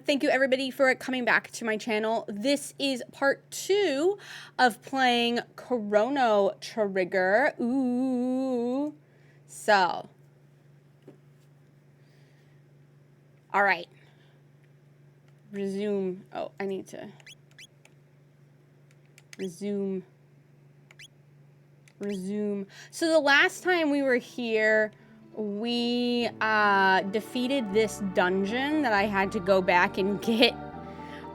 Thank you everybody for coming back to my channel. This is part 2 of playing Chrono Trigger. Ooh. So. Alright. Resume. Oh, I need to. Resume. So the last time we were here, we defeated this dungeon that I had to go back and get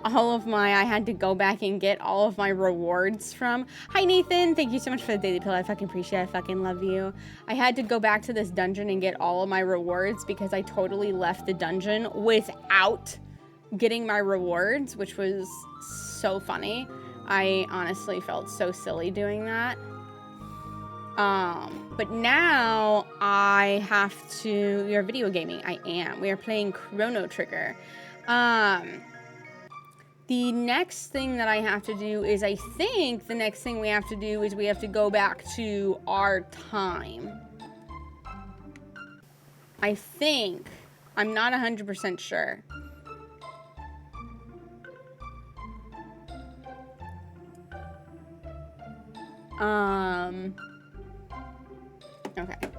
all of my rewards from. Hi Nathan, thank you so much for the daily pill. I fucking appreciate it. I fucking love you. I had to go back to this dungeon and get all of my rewards because I totally left the dungeon without getting my rewards, which was so funny. I honestly felt so silly doing that. But now I have to, we are video gaming. I am. We are playing Chrono Trigger. The next thing that I have to do is, I think the next thing we have to do is we have to go back to our time. I think. I'm not 100% sure. Okay.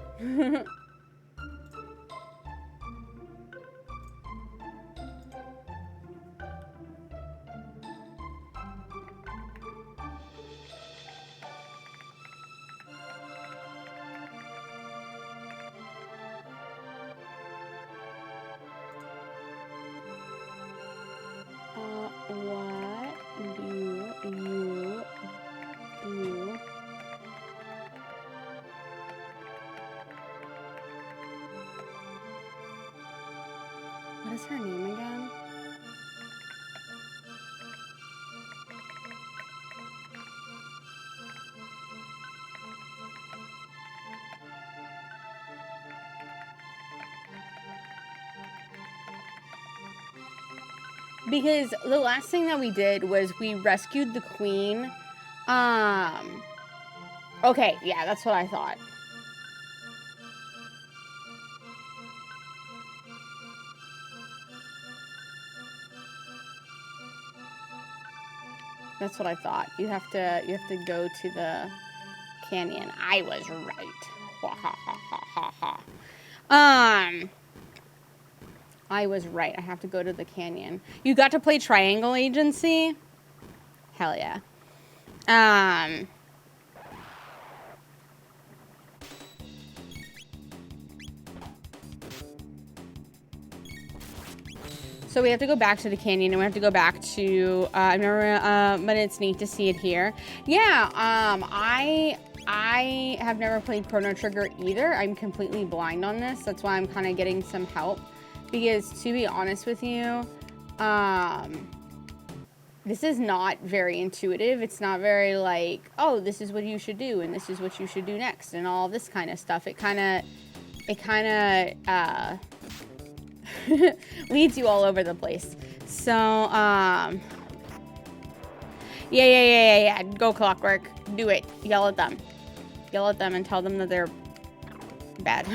What do you do? What is her name again? Because the last thing that we did was we rescued the queen. Okay, yeah, that's what I thought. That's what I thought. You have to go to the canyon. I was right. Ha ha ha ha ha ha. I was right. I have to go to the canyon. You got to play Triangle Agency? Hell yeah. So we have to go back to the canyon, and we have to go back to, I've never, but it's neat to see it here. Yeah, I have never played Chrono Trigger either. I'm completely blind on this. That's why I'm kind of getting some help. Because to be honest with you, this is not very intuitive. It's not very like, oh, this is what you should do, and this is what you should do next, and all this kind of stuff. It kind of, leads you all over the place. So, yeah. Go Clockwork. Do it. Yell at them. Yell at them and tell them that they're bad.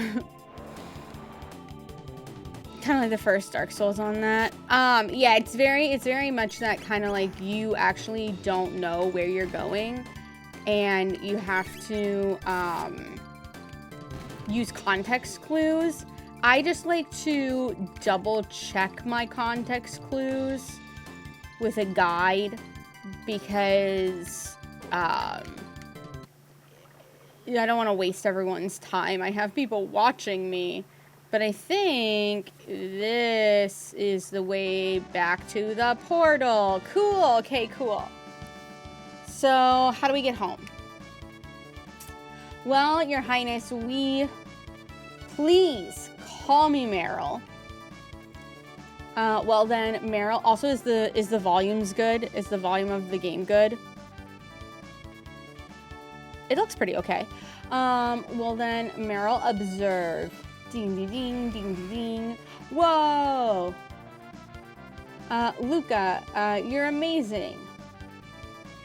Kind of like the first Dark Souls on that. Yeah, it's very much that kind of like you actually don't know where you're going, and you have to use context clues. I just like to double check my context clues with a guide because I don't want to waste everyone's time. I have people watching me, but I think this is the way back to the portal. Cool. Okay, cool. So how do we get home? Well, Your Highness, please call me Meryl. Well then, Meryl. Also, is the volumes good? Is the volume of the game good? It looks pretty okay. Well then, Meryl, observe. Ding ding ding ding ding ding. Whoa. Luca, you're amazing.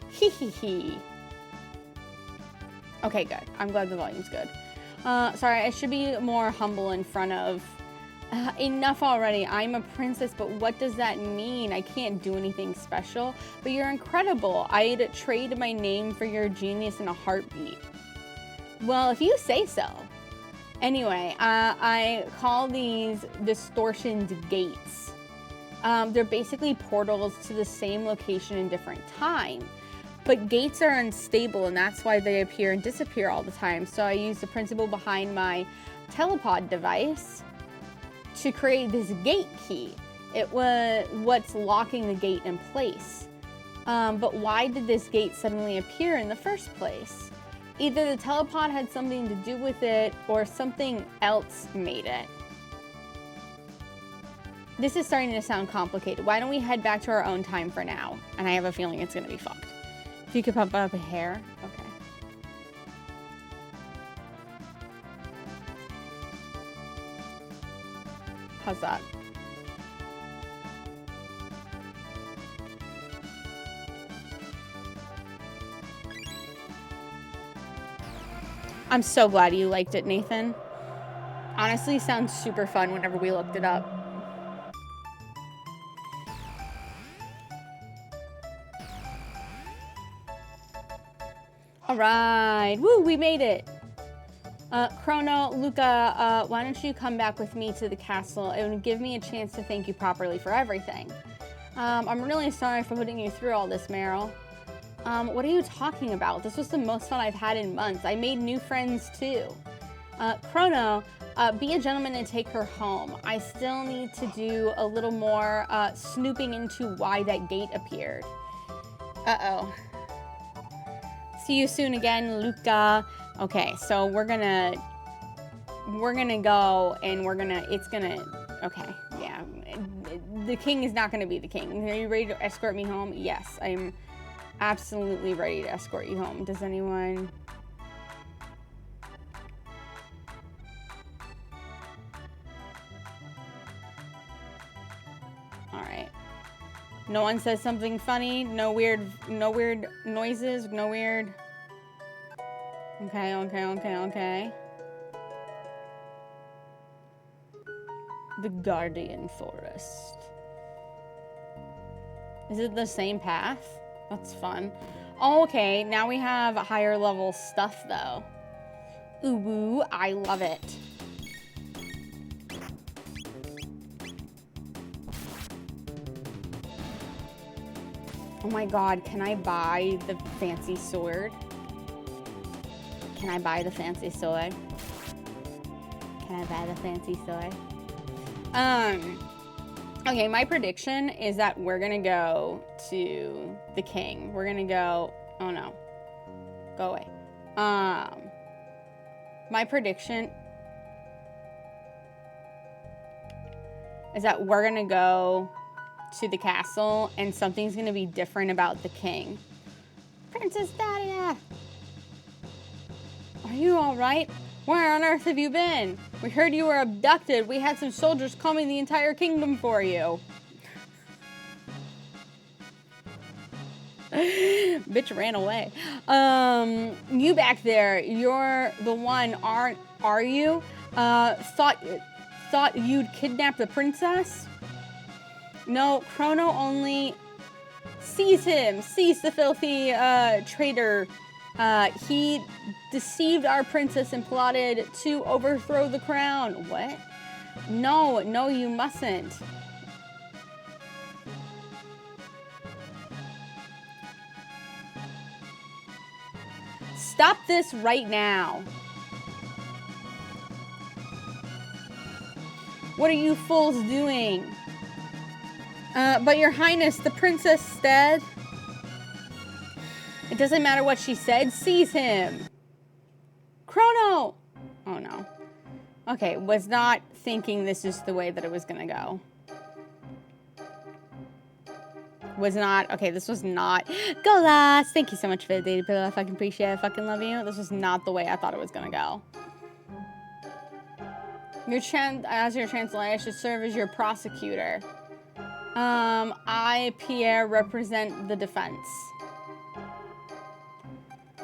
Hee hee hee. Okay, good. I'm glad the volume's good. Sorry, I should be more humble in front of Enough already. I'm a princess, but what does that mean? I can't do anything special. But you're incredible. I'd trade my name for your genius in a heartbeat. Well, if you say so. Anyway, I call these distortioned gates. They're basically portals to the same location in different time. But gates are unstable, and that's why they appear and disappear all the time. So I use the principle behind my telepod device to create this gate key. It was what's locking the gate in place. But why did this gate suddenly appear in the first place? Either the telepod had something to do with it, or something else made it. This is starting to sound complicated. Why don't we head back to our own time for now? And I have a feeling it's gonna be fucked. If you could pump up a hair, okay. How's that? I'm so glad you liked it, Nathan. Honestly, sounds super fun whenever we looked it up. All right, woo, we made it. Chrono, Luca, why don't you come back with me to the castle? It would give me a chance to thank you properly for everything. I'm really sorry for putting you through all this, Meryl. What are you talking about? This was the most fun I've had in months. I made new friends too. Chrono, be a gentleman and take her home. I still need to do a little more snooping into why that gate appeared. Uh-oh. See you soon again, Luca. Okay, so we're gonna go and okay, yeah. The king is not gonna be the king. Are you ready to escort me home? Yes, I'm absolutely ready to escort you home. Does anyone? All right. No one says something funny. No weird noises. No weird. Okay. The Guardian Forest. Is it the same path? That's fun. Oh, okay, now we have higher level stuff though. Ooh, woo, I love it. Oh my god, can I buy the fancy sword? Can I buy the fancy sword? Can I buy the fancy sword? Okay, my prediction is that we're gonna go to the king. We're gonna go, oh no, go away. My prediction is that we're gonna go to the castle and something's gonna be different about the king. Princess Daria! Are you all right? Where on earth have you been? We heard you were abducted. We had some soldiers combing the entire kingdom for you. Bitch ran away. You back there, you're the one, are you? Thought you'd kidnap the princess? No, Chrono only... Seize him! Seize the filthy traitor. He deceived our princess and plotted to overthrow the crown. What? No, you mustn't. Stop this right now. What are you fools doing? But your highness, the princess dead. It doesn't matter what she said. Seize him. Chrono! Oh no. Okay, was not thinking this is the way that it was gonna go. Was not, okay, this was not. Golas! Thank you so much for the data pillow. I fucking appreciate it. I fucking love you. This was not the way I thought it was gonna go. As your chancellor, I should serve as your prosecutor. I, Pierre, represent the defense.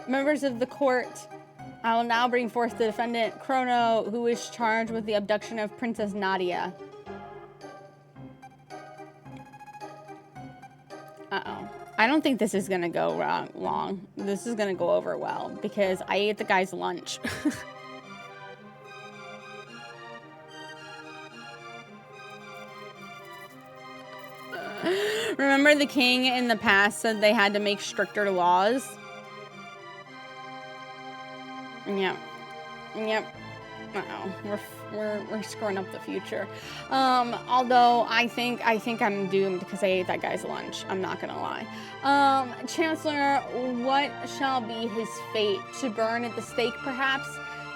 Members of the court, I will now bring forth the defendant, Chrono, who is charged with the abduction of Princess Nadia. Uh-oh. I don't think this is going to go long. This is going to go over well, because I ate the guy's lunch. Remember the king in the past said they had to make stricter laws? Yep. Yep. Uh-oh. We're screwing up the future. Although I think I'm doomed because I ate that guy's lunch. I'm not gonna lie. Chancellor, what shall be his fate? To burn at the stake, perhaps?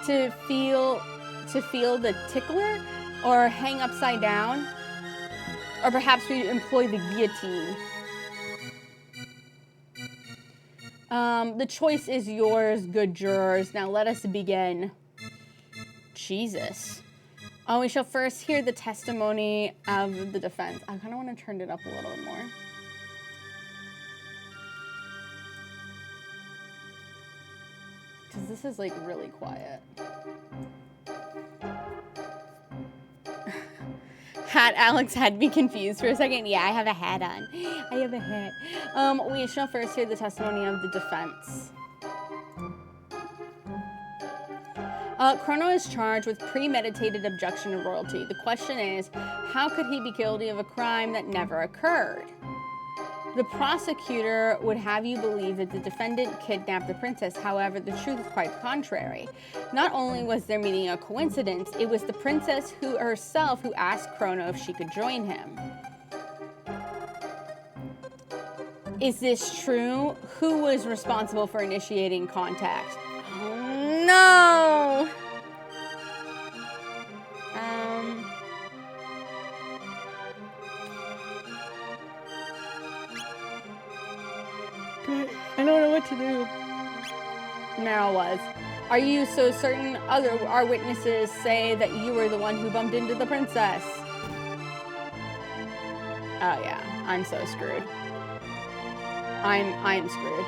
To feel the tickler? Or hang upside down? Or perhaps we employ the guillotine? The choice is yours, good jurors. Now let us begin. Jesus. Oh, we shall first hear the testimony of the defense. I kind of want to turn it up a little bit more. Because this is like really quiet. Hat Alex had me confused for a second. Yeah, I have a hat on. I have a hat. We shall first hear the testimony of the defense. Chrono is charged with premeditated abduction of royalty. The question is, how could he be guilty of a crime that never occurred? The prosecutor would have you believe that the defendant kidnapped the princess. However, the truth is quite contrary. Not only was their meeting a coincidence, it was the princess herself who asked Chrono if she could join him. Is this true? Who was responsible for initiating contact? Oh, no! I don't know what to do. Meryl was. Are you so certain our witnesses say that you were the one who bumped into the princess? Oh yeah, I'm so screwed. I'm screwed.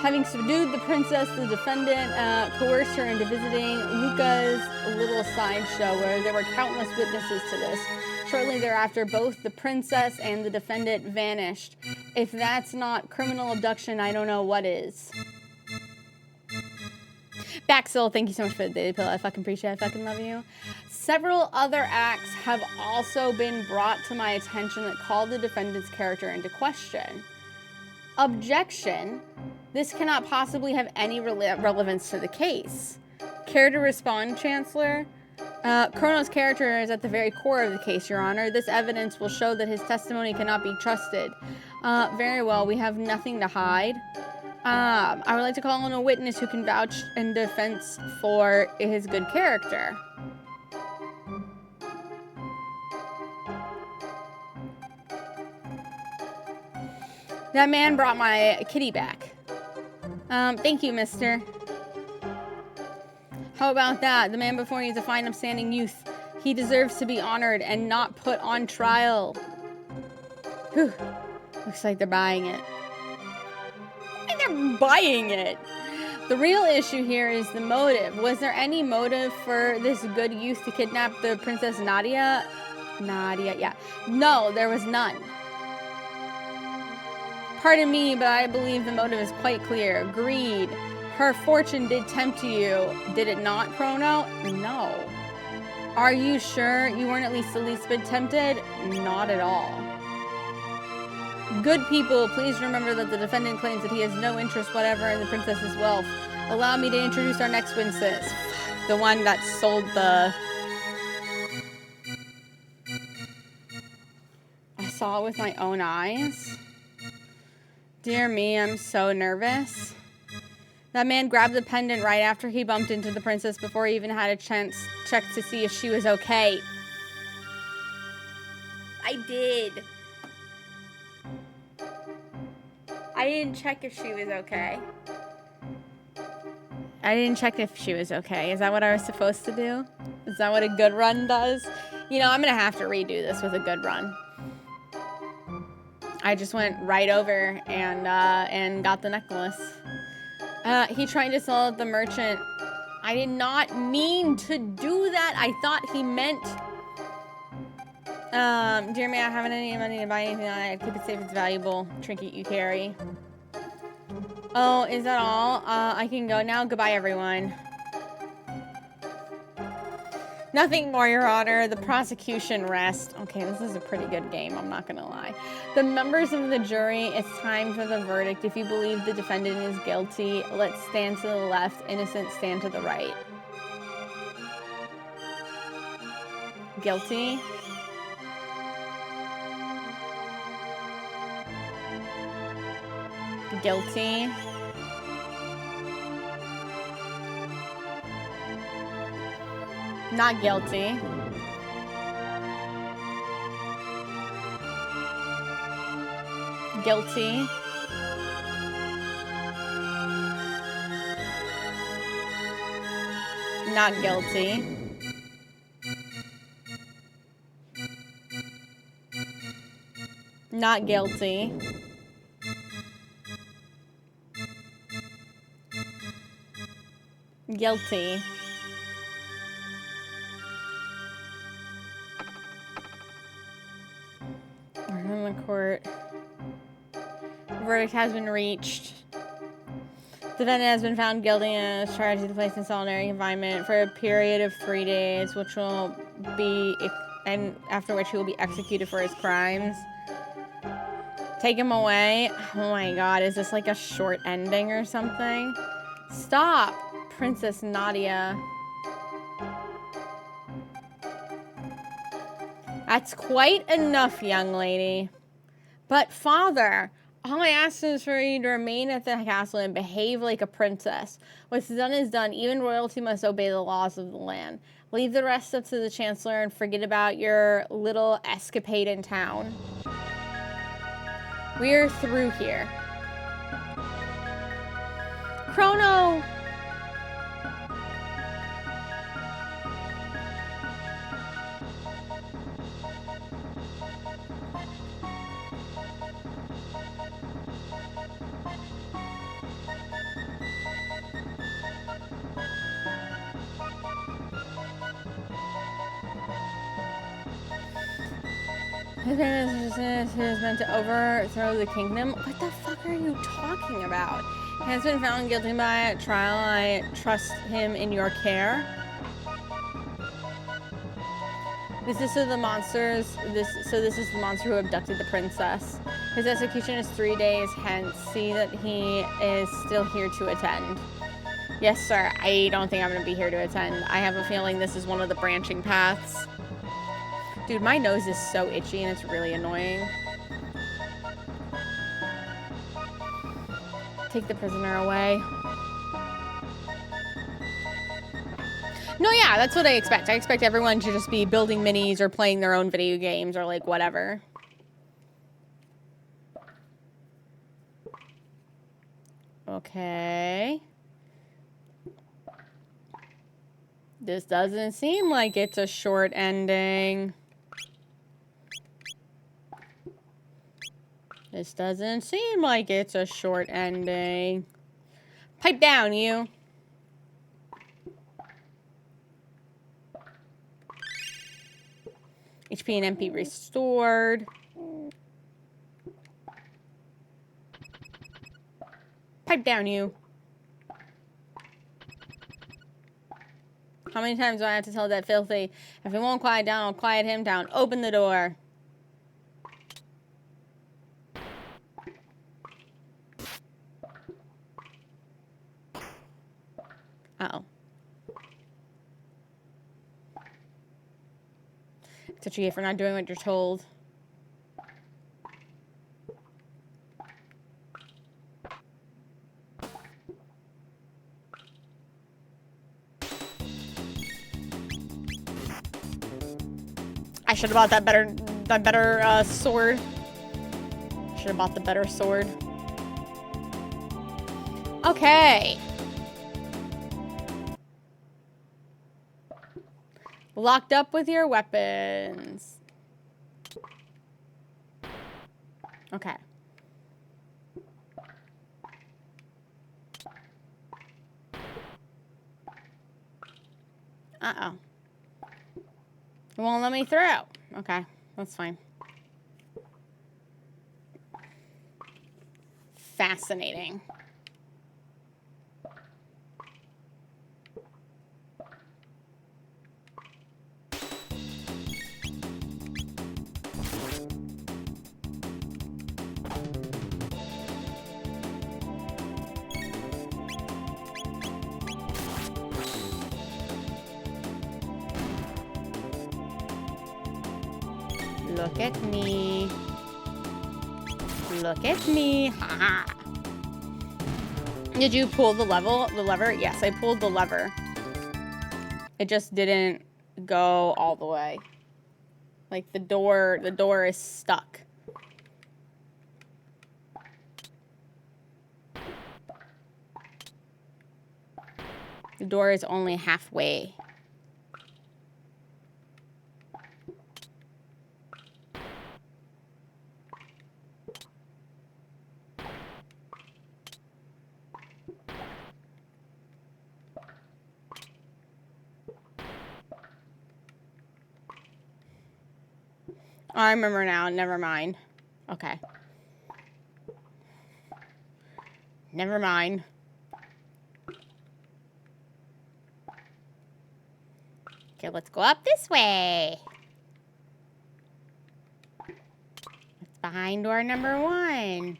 Having subdued the princess, the defendant coerced her into visiting Luca's little sideshow where there were countless witnesses to this. Shortly thereafter, both the princess and the defendant vanished. If that's not criminal abduction, I don't know what is. Baxil, thank you so much for the daily pill. I fucking appreciate it. I fucking love you. Several other acts have also been brought to my attention that call the defendant's character into question. Objection. This cannot possibly have any relevance to the case. Care to respond, Chancellor? Chrono's character is at the very core of the case, Your Honor. This evidence will show that his testimony cannot be trusted. Very well, we have nothing to hide. I would like to call on a witness who can vouch in defense for his good character. That man brought my kitty back. Thank you, mister. How about that? The man before you is a fine, upstanding youth. He deserves to be honored and not put on trial. Whew. Looks like they're buying it. They're buying it. The real issue here is the motive. Was there any motive for this good youth to kidnap the Princess Nadia? Yeah. No, there was none. Pardon me, but I believe the motive is quite clear. Greed. Her fortune did tempt you, did it not, Chrono? No. Are you sure you weren't at least the least bit tempted? Not at all. Good people, please remember that the defendant claims that he has no interest whatever in the princess's wealth. Allow me to introduce our next witness. The one that sold the... I saw it with my own eyes. Dear me, I'm so nervous. That man grabbed the pendant right after he bumped into the princess before he even had a chance to check to see if she was okay. I did. I didn't check if she was okay. I didn't check if she was okay. Is that what I was supposed to do? Is that what a good run does? You know, I'm gonna have to redo this with a good run. I just went right over and got the necklace. He tried to sell at the merchant. I did not mean to do that. I thought he meant... dear me, I haven't any money to buy anything. I keep it safe. It's valuable. Trinket you carry. Oh, is that all? I can go now. Goodbye, everyone. Nothing more, Your Honor. The prosecution rests. Okay, this is a pretty good game. I'm not gonna lie. The members of the jury, it's time for the verdict. If you believe the defendant is guilty, let's stand to the left. Innocent, stand to the right. Guilty. Guilty. Not guilty. Guilty. Not guilty. Not guilty. Guilty. We're in the court. Verdict has been reached. The defendant has been found guilty and is charged to be placed in solitary confinement for a period of 3 days, which will be, and after which he will be executed for his crimes. Take him away. Oh my god, is this like a short ending or something? Stop, Princess Nadia. That's quite enough, young lady. But father, all I ask is for you to remain at the castle and behave like a princess. What's done is done. Even royalty must obey the laws of the land. Leave the rest up to the chancellor and forget about your little escapade in town. We're through here. Chrono! His man is meant to overthrow the kingdom. What the fuck are you talking about? He has been found guilty by trial. I trust him in your care. This is the monsters. This is the monster who abducted the princess. His execution is 3 days hence. See that he is still here to attend. Yes, sir. I don't think I'm going to be here to attend. I have a feeling this is one of the branching paths. Dude, my nose is so itchy and it's really annoying. Take the prisoner away. No, yeah, that's what I expect. I expect everyone to just be building minis or playing their own video games or like whatever. Okay. This doesn't seem like it's a short ending. This doesn't seem like it's a short ending. Pipe down, you. HP and MP restored. Pipe down, you. How many times do I have to tell that filthy? If he won't quiet down, I'll quiet him down. Open the door. Uh-oh. It's what you get for not doing what you're told. I should have bought that better sword. Should have bought the better sword. Okay. Locked up with your weapons. Okay. Uh-oh. It won't let me through. Okay, that's fine. Fascinating. Look at me. Look at me. Ha ha. Did you pull the lever? Yes, I pulled the lever. It just didn't go all the way. Like the door is stuck. The door is only halfway. I remember now. Never mind. Okay. Never mind. Okay, let's go up this way. It's behind door number 1.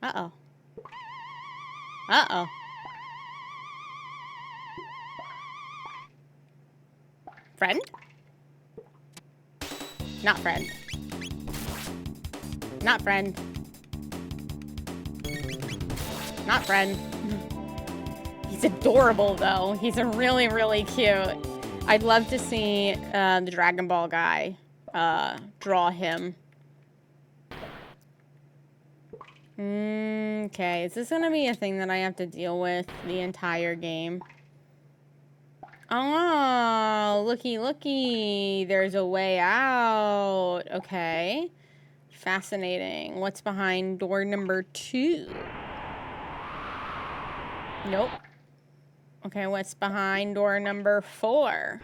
Uh-oh. Uh-oh. Friend? Not friend. Not friend. Not friend. He's adorable, though. He's a really, really cute. I'd love to see the Dragon Ball guy draw him. Okay, is this gonna be a thing that I have to deal with the entire game? Oh, looky, looky. There's a way out. Okay. Fascinating. What's behind door number 2? Nope. Okay, what's behind door number 4?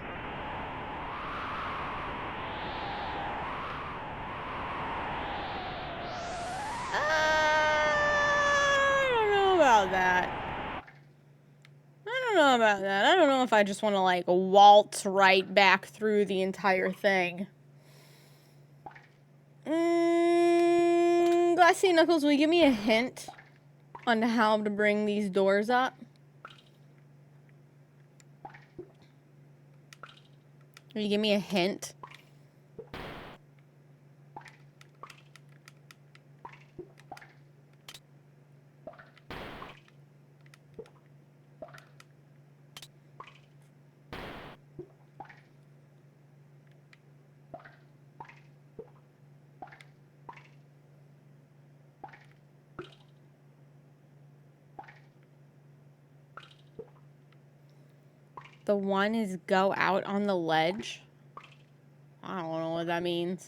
I don't know about that. I don't know if I just want to, like, waltz right back through the entire thing. Glassy Knuckles, will you give me a hint on how to bring these doors up? Will you give me a hint? The one is go out on the ledge. I don't know what that means.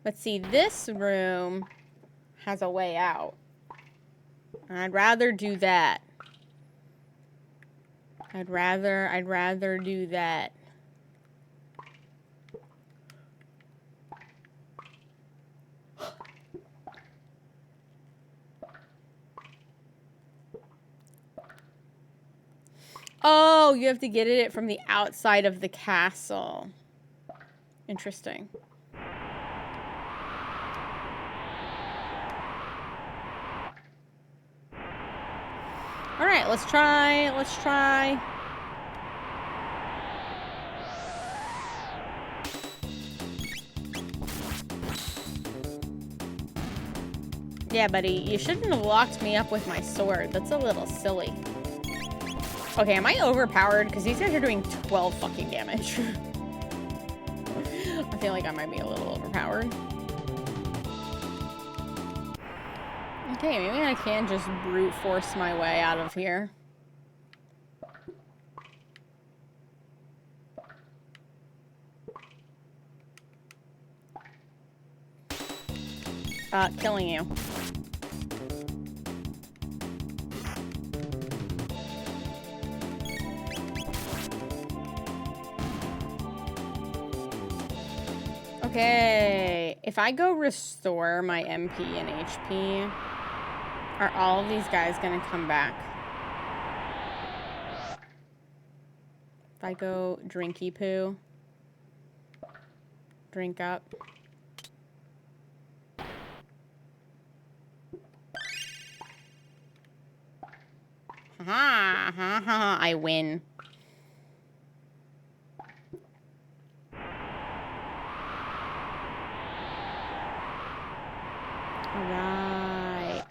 Let's see, this room has a way out. I'd rather do that. I'd rather do that. Oh, you have to get it from the outside of the castle. Interesting. All right, let's try. Yeah, buddy, you shouldn't have locked me up with my sword. That's a little silly. Okay, am I overpowered? Because these guys are doing 12 fucking damage. I feel like I might be a little overpowered. Okay, maybe I can just brute force my way out of here. Killing you. Okay, if I go restore my MP and HP, are all of these guys gonna come back? If I go drinky poo, drink up. Ha ha ha, I win. Alright.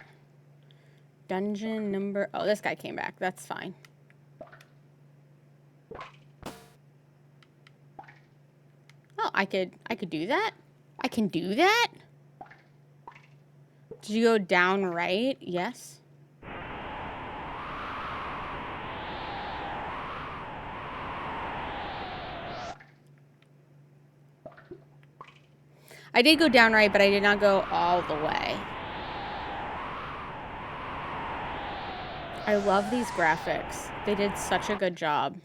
Dungeon number... Oh, this guy came back. That's fine. Oh, I could do that? I can do that? Did you go down right? Yes. I did go down right, but I did not go all the way. I love these graphics. They did such a good job.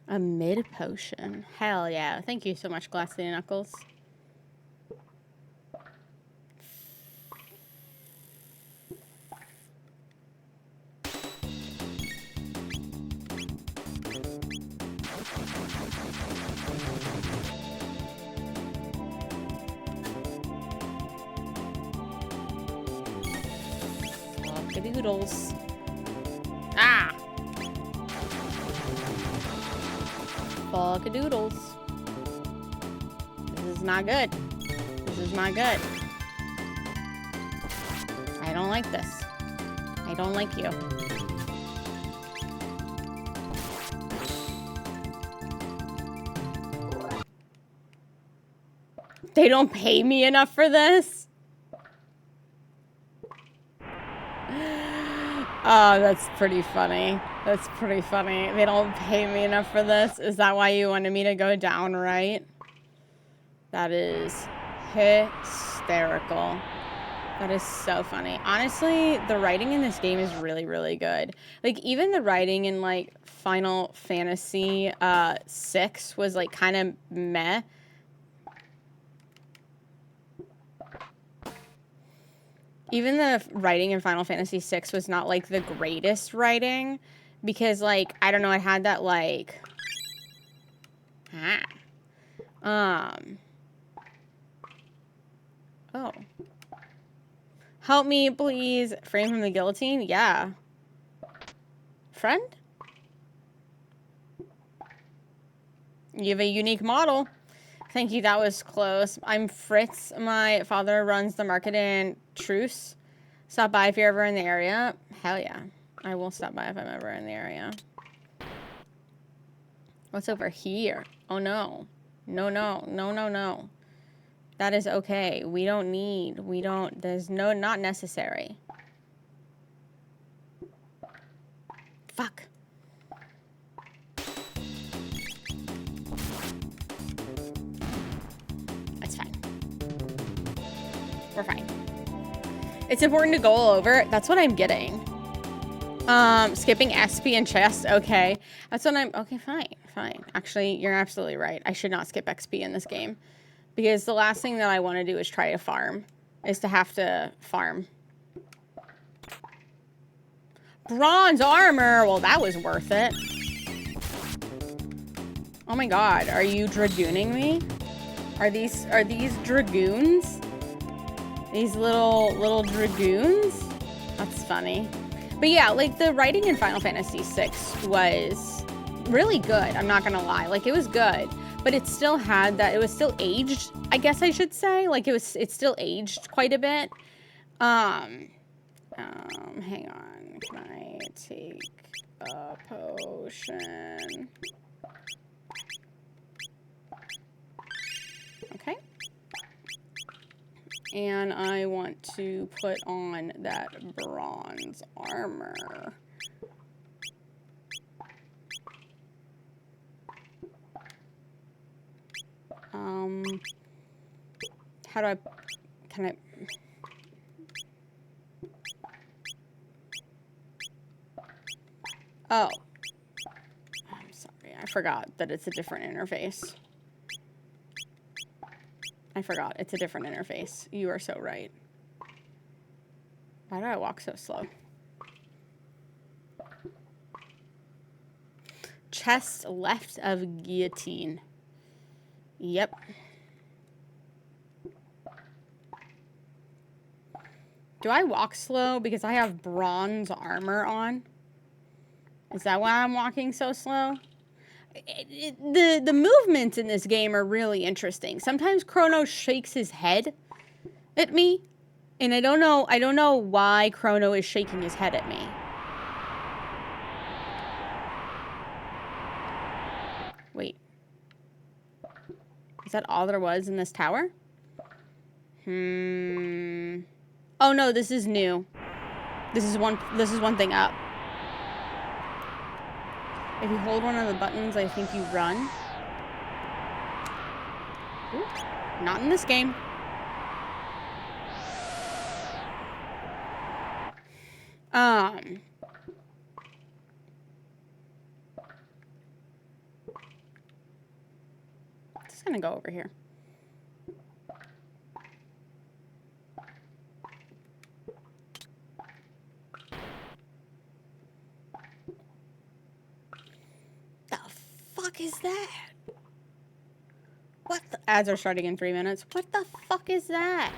A mid potion. Hell yeah. Thank you so much, Glassy Knuckles. Doodles. Ah! Fuck-a-doodles. This is not good. This is not good. I don't like this. I don't like you. They don't pay me enough for this? Oh, that's pretty funny. That's pretty funny. They don't pay me enough for this. Is that why you wanted me to go down right? That is hysterical. That is so funny. Honestly, the writing in this game is really, really good. Like, even the writing in, like, Final Fantasy 6 was, like, kind of meh. Even the writing in Final Fantasy VI was not, like, the greatest writing. Because, like, I don't know, it had that, like... Oh. Help me, please. Frame from the guillotine? Yeah. Friend? You have a unique model. Thank you, that was close. I'm Fritz. My father runs the market in Truce. Stop by if you're ever in the area. Hell yeah. I will stop by if I'm ever in the area. What's over here? Oh no. No, no. No, no, no. That is okay. We don't need. There's no, not necessary. Fuck. That's fine. We're fine. It's important to go all over. That's what I'm getting. Skipping SP and chest. Okay. That's what I'm... Okay, fine. Fine. Actually, you're absolutely right. I should not skip XP in this game. Because the last thing that I want to do is try to farm. Is to have to farm. Bronze armor! Well, that was worth it. Oh my god. Are you dragooning me? Are these dragoons? These little dragoons? That's funny. But yeah, like, the writing in Final Fantasy VI was really good. I'm not gonna lie. Like, it was good. But it still had that, it was still aged, I guess I should say. Like, it's still aged quite a bit. Hang on. Can I take... a potion. Okay. And I want to put on that bronze armor. How do I, can I, oh, I'm sorry, I forgot that it's a different interface. I forgot, it's a different interface. You are so right. Why do I walk so slow? Chest left of guillotine. Yep. Do I walk slow because I have bronze armor on? Is that why I'm walking so slow? The movements in this game are really interesting. Sometimes Chrono shakes his head at me, and I don't know why Chrono is shaking his head at me. Wait. Is that all there was in this tower? Oh no, this is new. This is one thing up. If you hold one of the buttons, I think you run. Ooh, not in this game. Just gonna go over here. Fuck is that? What the ads are starting in 3 minutes. What the fuck is that?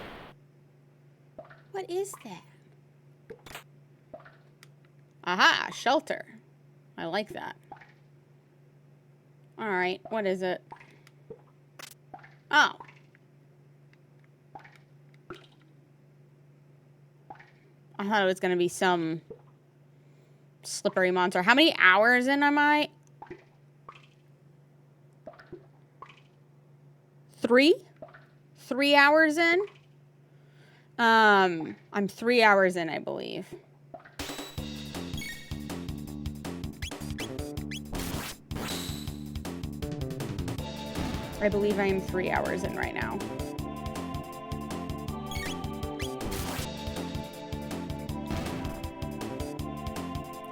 What is that? Aha, shelter. I like that. All right, what is it? Oh. I thought it was gonna be some slippery monster. How many hours in am I? 3? 3 hours in? I'm 3 hours in, I believe. I believe I am 3 hours in right now.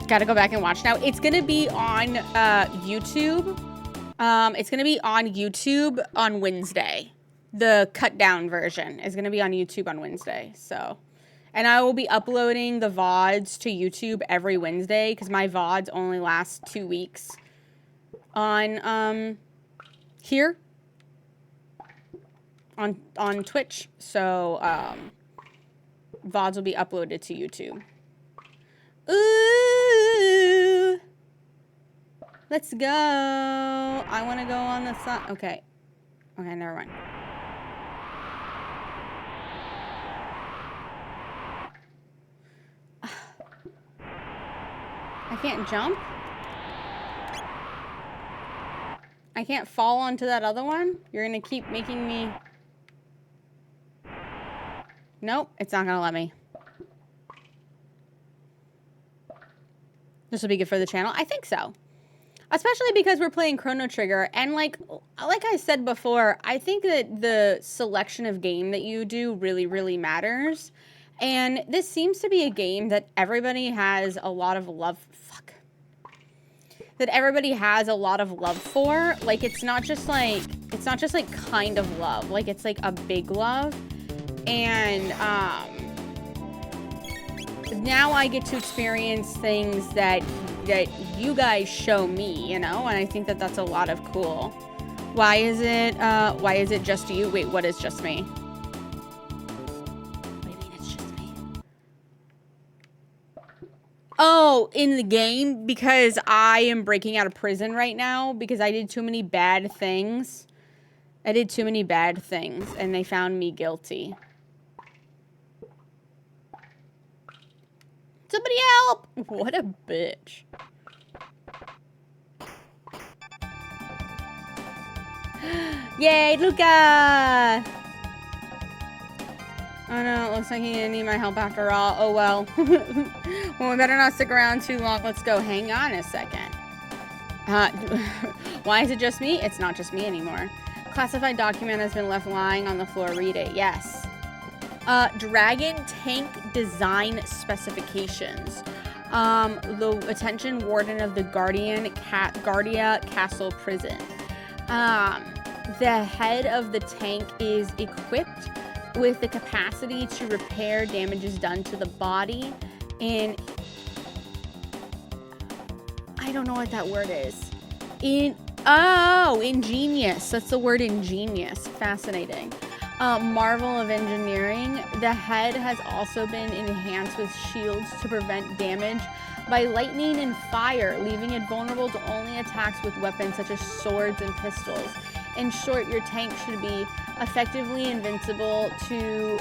Gotta go back and watch now. It's gonna be on YouTube. It's gonna be on YouTube on Wednesday. The cut down version is gonna be on YouTube on Wednesday. So, and I will be uploading the VODs to YouTube every Wednesday because my VODs only last 2 weeks on here on Twitch. So VODs will be uploaded to YouTube. Ooh. Let's go. I want to go on the side. Okay. Okay, never mind. I can't jump? I can't fall onto that other one? You're going to keep making me... Nope, it's not going to let me. This will be good for the channel. I think so. Especially because we're playing Chrono Trigger. And like I said before, I think that the selection of game that you do really, really matters. And this seems to be a game that everybody has a lot of love... Fuck. That everybody has a lot of love for. Like, it's not just like kind of love. Like, it's like a big love. And, now I get to experience things that you guys show me, you know, and I think that that's a lot of cool. Why is it just you? Wait, what is just me? What do you mean it's just me? Oh, in the game, because I am breaking out of prison right now because I did too many bad things. I did too many bad things and they found me guilty. Somebody help! What a bitch. Yay, Luca! Oh no, it looks like he didn't need my help after all. Oh well. Well, we better not stick around too long. Let's go. Hang on a second. Why is it just me? It's not just me anymore. Classified document has been left lying on the floor. Read it. Yes. Dragon tank design specifications. The attention warden of the Guardia Castle prison. The head of the tank is equipped with the capacity to repair damages done to the body in... I don't know what that word is. Ingenious. That's the word ingenious. Fascinating. Marvel of engineering. The head has also been enhanced with shields to prevent damage by lightning and fire, leaving it vulnerable to only attacks with weapons such as swords and pistols. In short, your tank should be effectively invincible to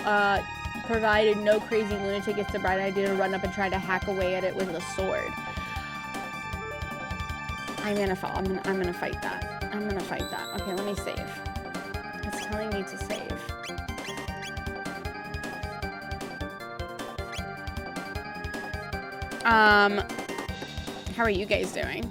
provided no crazy lunatic gets the bright idea to run up and try to hack away at it with a sword. I'm gonna fight that. I'm gonna fight that. Okay, let me save. It's telling me to save. How are you guys doing?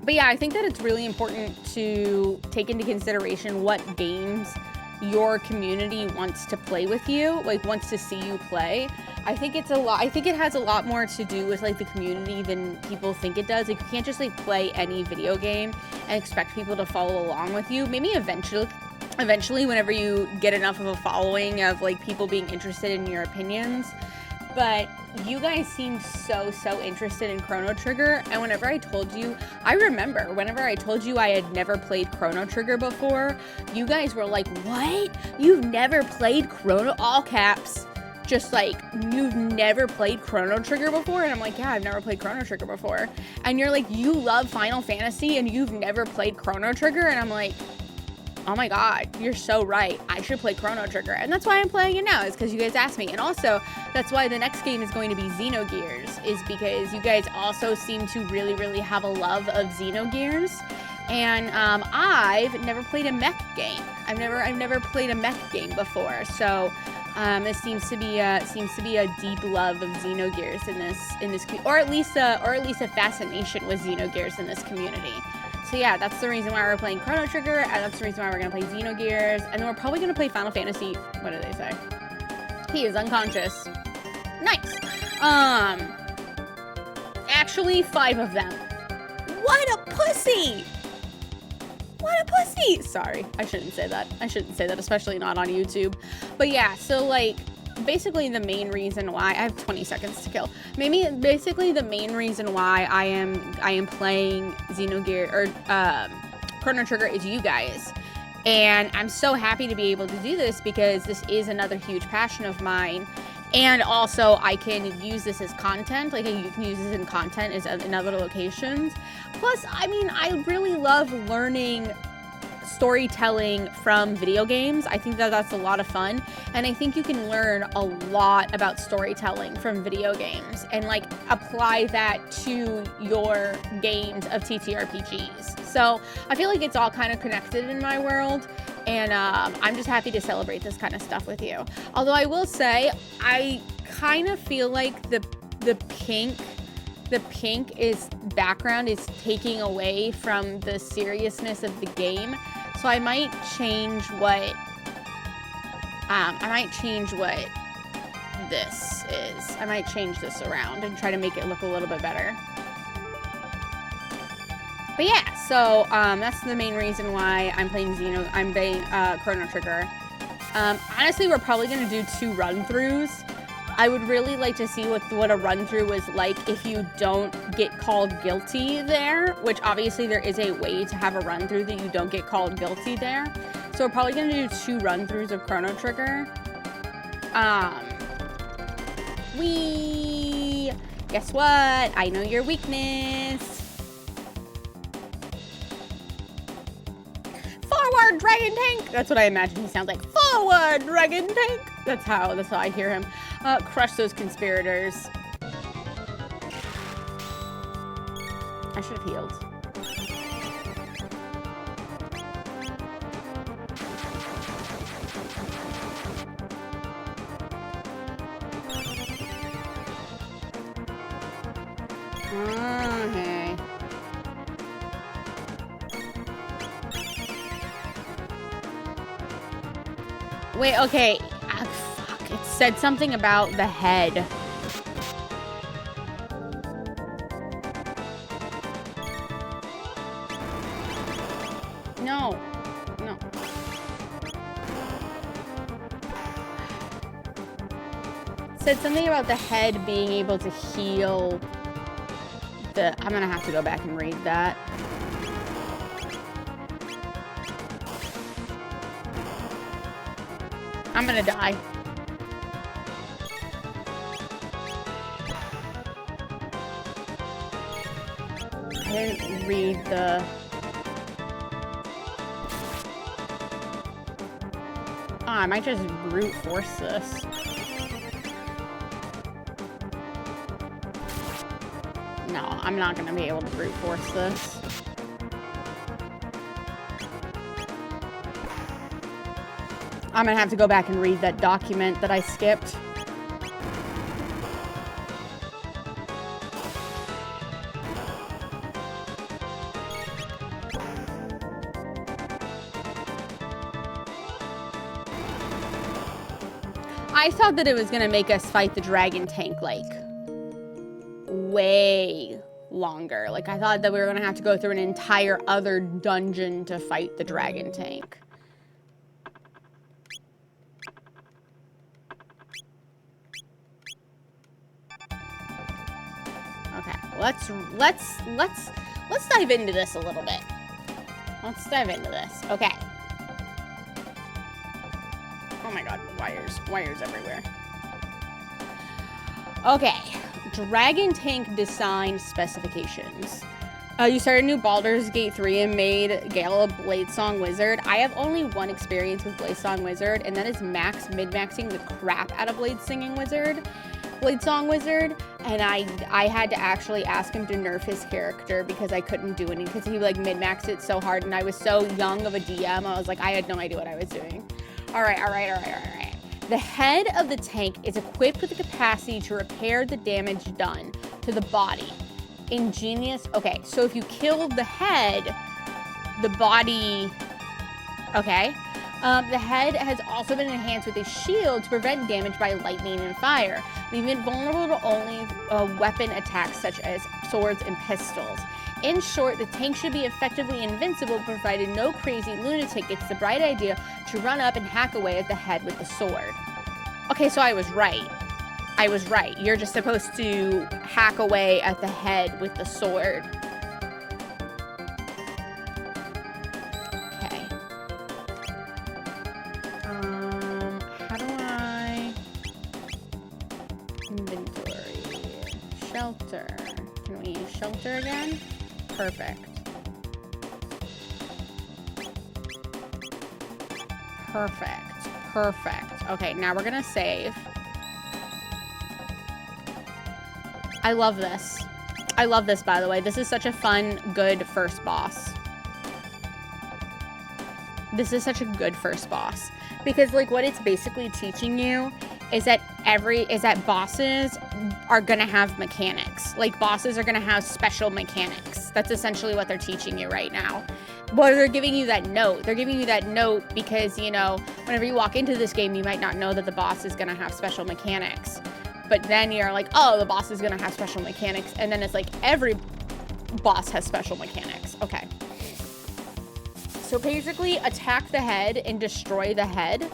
But yeah, I think that it's really important to take into consideration what games your community wants to play with you, like wants to see you play. I think it has a lot more to do with like the community than people think it does. Like you can't just like play any video game and expect people to follow along with you. Maybe eventually whenever you get enough of a following of like people being interested in your opinions. But you guys seemed so interested in Chrono Trigger, and whenever I told you, I remember whenever I told you I had never played Chrono Trigger before, you guys were like, what? You've never played all caps, just like, you've never played Chrono Trigger before? And I'm like, yeah, I've never played Chrono Trigger before. And you're like, you love Final Fantasy and you've never played Chrono Trigger? And I'm like, oh my god, you're so right. I should play Chrono Trigger. And that's why I'm playing it now, is because you guys asked me. And also, that's why the next game is going to be Xenogears, is because you guys also seem to really have a love of Xenogears. And I've never played a mech game. I've never played a mech game before. So it seems to be a deep love of Xenogears in this or at least a fascination with Xenogears in this community. So yeah, that's the reason why we're playing Chrono Trigger, and that's the reason why we're going to play Xenogears, and then we're probably going to play Final Fantasy... What do they say? He is unconscious. Nice. Actually, 5 of them. What a pussy! What a pussy! Sorry, I shouldn't say that. I shouldn't say that, especially not on YouTube. But yeah, so like... Basically, the main reason why I have 20 seconds to kill. Basically the main reason why I am playing Xenogears or Chrono Trigger is you guys, and I'm so happy to be able to do this because this is another huge passion of mine, and also I can use this as content. Like you can use this in content in other locations. Plus, I mean, I really love learning storytelling from video games. I think that that's a lot of fun, and I think you can learn a lot about storytelling from video games and like apply that to your games of TTRPGs. So I feel like it's all kind of connected in my world, and I'm just happy to celebrate this kind of stuff with you. Although I will say, I kind of feel like the pink background is taking away from the seriousness of the game. So I might change what this is. I might change this around and try to make it look a little bit better. But yeah, so that's the main reason why I'm playing Chrono Trigger. Honestly, we're probably gonna do 2 run-throughs. I would really like to see what a run-through was like if you don't get called guilty there, which obviously there is a way to have a run-through that you don't get called guilty there. So we're probably gonna do 2 run-throughs of Chrono Trigger. Guess what? I know your weakness. Forward, Dragon Tank! That's what I imagine he sounds like. Forward, Dragon Tank! That's how I hear him. Crush those conspirators. I should have healed. Okay. Wait, okay. Ah, fuck. It said something about the head. No. No. It said something about the head being able to heal the... I'm gonna have to go back and read that. I'm gonna die. I didn't read the... Oh, I might just brute force this. No, I'm not gonna be able to brute force this. I'm gonna have to go back and read that document that I skipped. I thought that it was gonna make us fight the dragon tank, like, way longer. Like, I thought that we were gonna have to go through an entire other dungeon to fight the dragon tank. Okay, let's dive into this a little bit. Let's dive into this. Okay. Oh my god, wires everywhere. Okay, dragon tank design specifications. You started new Baldur's Gate 3 and made Gale a Bladesong Wizard. I have only one experience with Bladesong Wizard, and that is mid-maxing the crap out of Bladesong Wizard, and I had to actually ask him to nerf his character because I couldn't do anything, because he like mid-maxed it so hard, and I was so young of a DM, I was like, I had no idea what I was doing. All right. The head of the tank is equipped with the capacity to repair the damage done to the body. Ingenious. Okay, so if you kill the head, the body... Okay. The head has also been enhanced with a shield to prevent damage by lightning and fire, leaving it vulnerable to only weapon attacks such as swords and pistols. In short, the tank should be effectively invincible, provided no crazy lunatic gets the bright idea to run up and hack away at the head with the sword. Okay, so I was right. You're just supposed to hack away at the head with the sword. Okay. How do I... Inventory. Shelter. Can we use shelter again? Perfect. Okay, now we're gonna save. I love this. By the way. This is such a fun, good first boss. Because, like, what it's basically teaching you is that bosses are gonna have mechanics. Like, bosses are gonna have special mechanics. That's essentially what they're teaching you right now. Well, they're giving you that note. They're giving you that note because, you know, whenever you walk into this game, you might not know that the boss is gonna have special mechanics. But then you're like, oh, the boss is gonna have special mechanics. And then it's like, every boss has special mechanics. Okay. So basically, attack the head and destroy the head.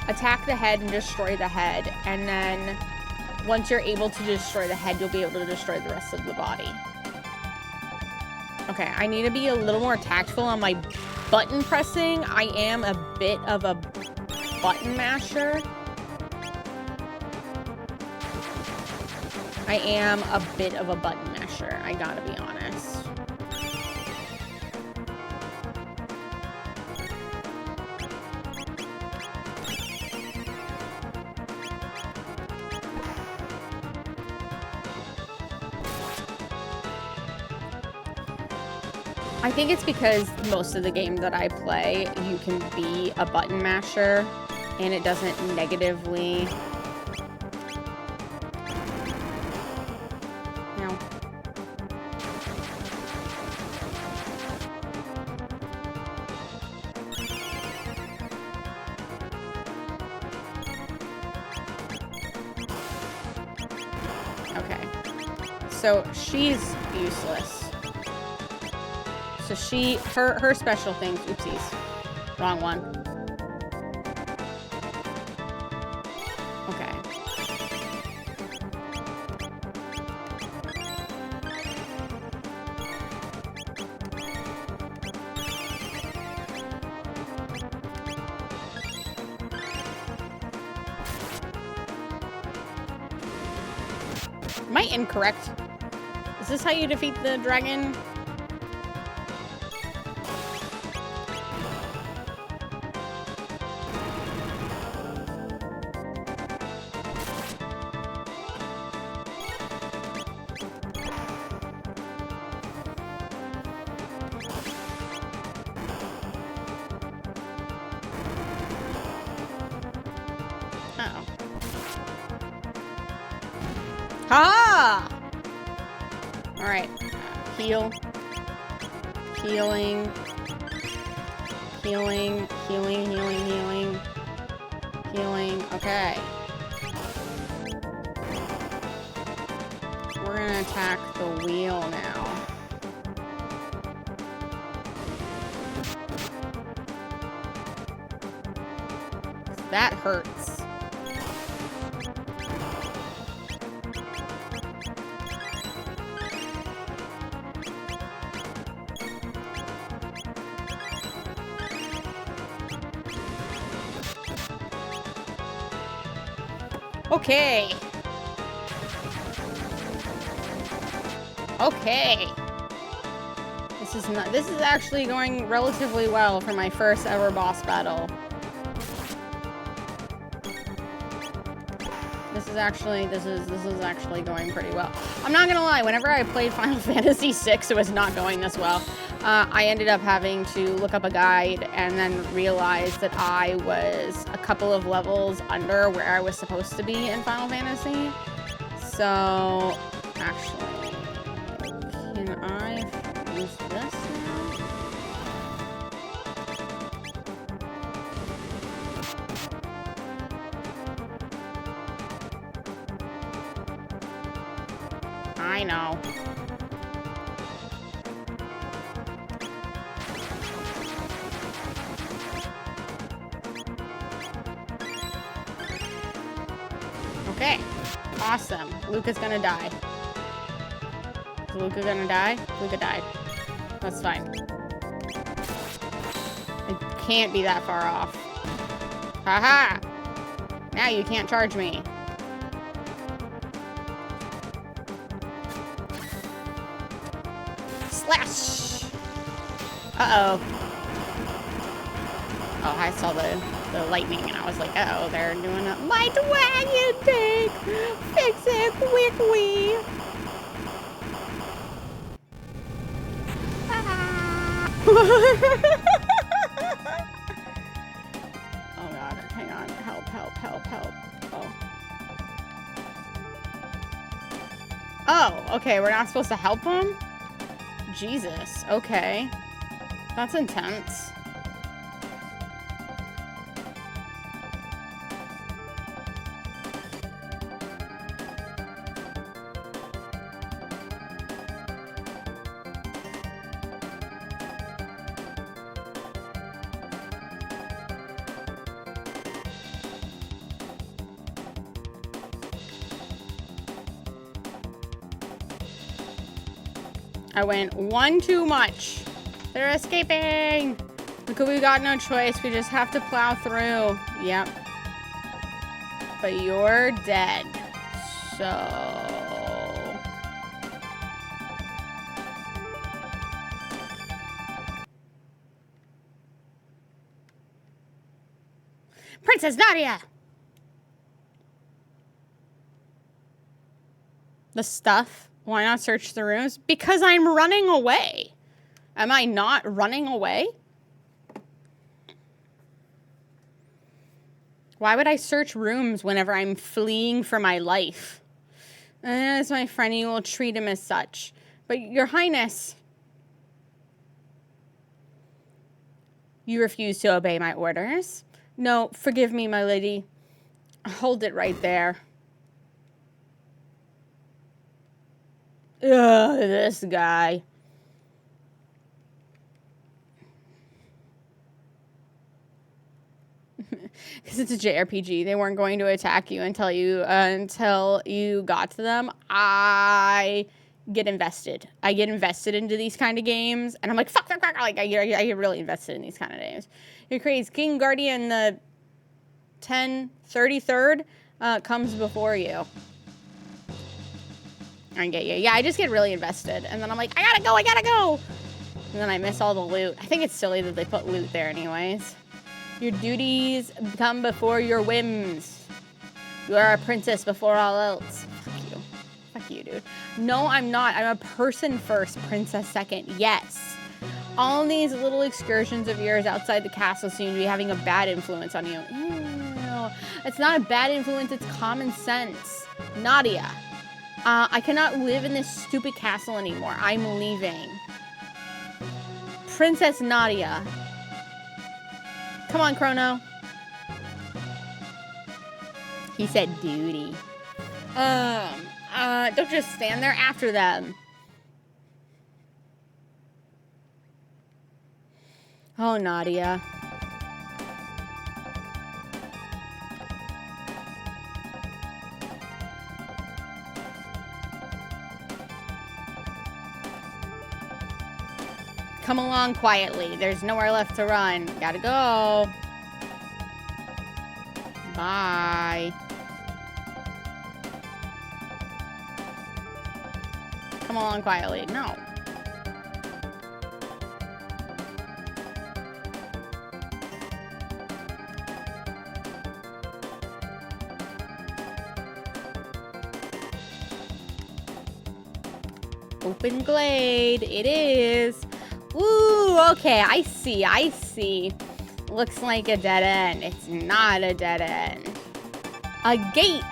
Attack the head and destroy the head. And then once you're able to destroy the head, you'll be able to destroy the rest of the body. Okay, I need to be a little more tactful on my button pressing. I am a bit of a button masher. I gotta be honest. I think it's because most of the game that I play, you can be a button masher, and it doesn't negatively... No. Okay. So she's useless. So her special things, oopsies, wrong one. Okay. Am I incorrect? Is this how you defeat the dragon? Ha! Alright. Heal. Healing. Healing. Healing, healing, healing. Healing. Okay. We're gonna attack the wheel now. That hurts. Okay. Okay. This is actually going relatively well for my first ever boss battle. This is actually going pretty well. I'm not gonna lie, whenever I played Final Fantasy VI, it was not going this well. I ended up having to look up a guide and then realize that I was a couple of levels under where I was supposed to be in Final Fantasy. So, actually, can I use this now? I know. Okay, awesome. Luca's gonna die. Is Luca gonna die? Luca died. That's fine. It can't be that far off. Haha! Now you can't charge me. Slash! Uh-oh. Oh, I saw the lightning and I was like, uh-oh, they're doing a my dragon thing! Fix it quickly! Ah. Oh god, hang on. Help, help, help, help. Oh, okay, we're not supposed to help him? Jesus, okay. That's intense. I went one too much. They're escaping. Look, we got no choice. We just have to plow through. Yep. But you're dead. So... Princess Nadia! The stuff? Why not search the rooms? Because I'm running away. Am I not running away? Why would I search rooms whenever I'm fleeing for my life? As my friend, you will treat him as such. But Your Highness, you refuse to obey my orders. No, forgive me, my lady. Hold it right there. Ugh, this guy. Because it's a JRPG. They weren't going to attack you until you got to them. I get invested. I get invested into these kind of games, and I'm like, fuck. Like I get really invested in these kind of games. Your craze, King Guardian, the 33rd comes before you. I get you. Yeah, I just get really invested, and then I'm like, I gotta go. And then I miss all the loot. I think it's silly that they put loot there anyways. Your duties come before your whims. You are a princess before all else. Fuck you. Fuck you, dude. No, I'm not. I'm a person first, princess second. Yes. All these little excursions of yours outside the castle seem to be having a bad influence on you. Ew. It's not a bad influence. It's common sense. Nadia. I cannot live in this stupid castle anymore. I'm leaving. Princess Nadia. Come on, Chrono. He said duty. Don't just stand there after them. Oh, Nadia. Come along quietly. There's nowhere left to run. Gotta go. Bye. Come along quietly. No. Open glade. It is. Ooh, okay. I see. Looks like a dead end. It's not a dead end. A gate.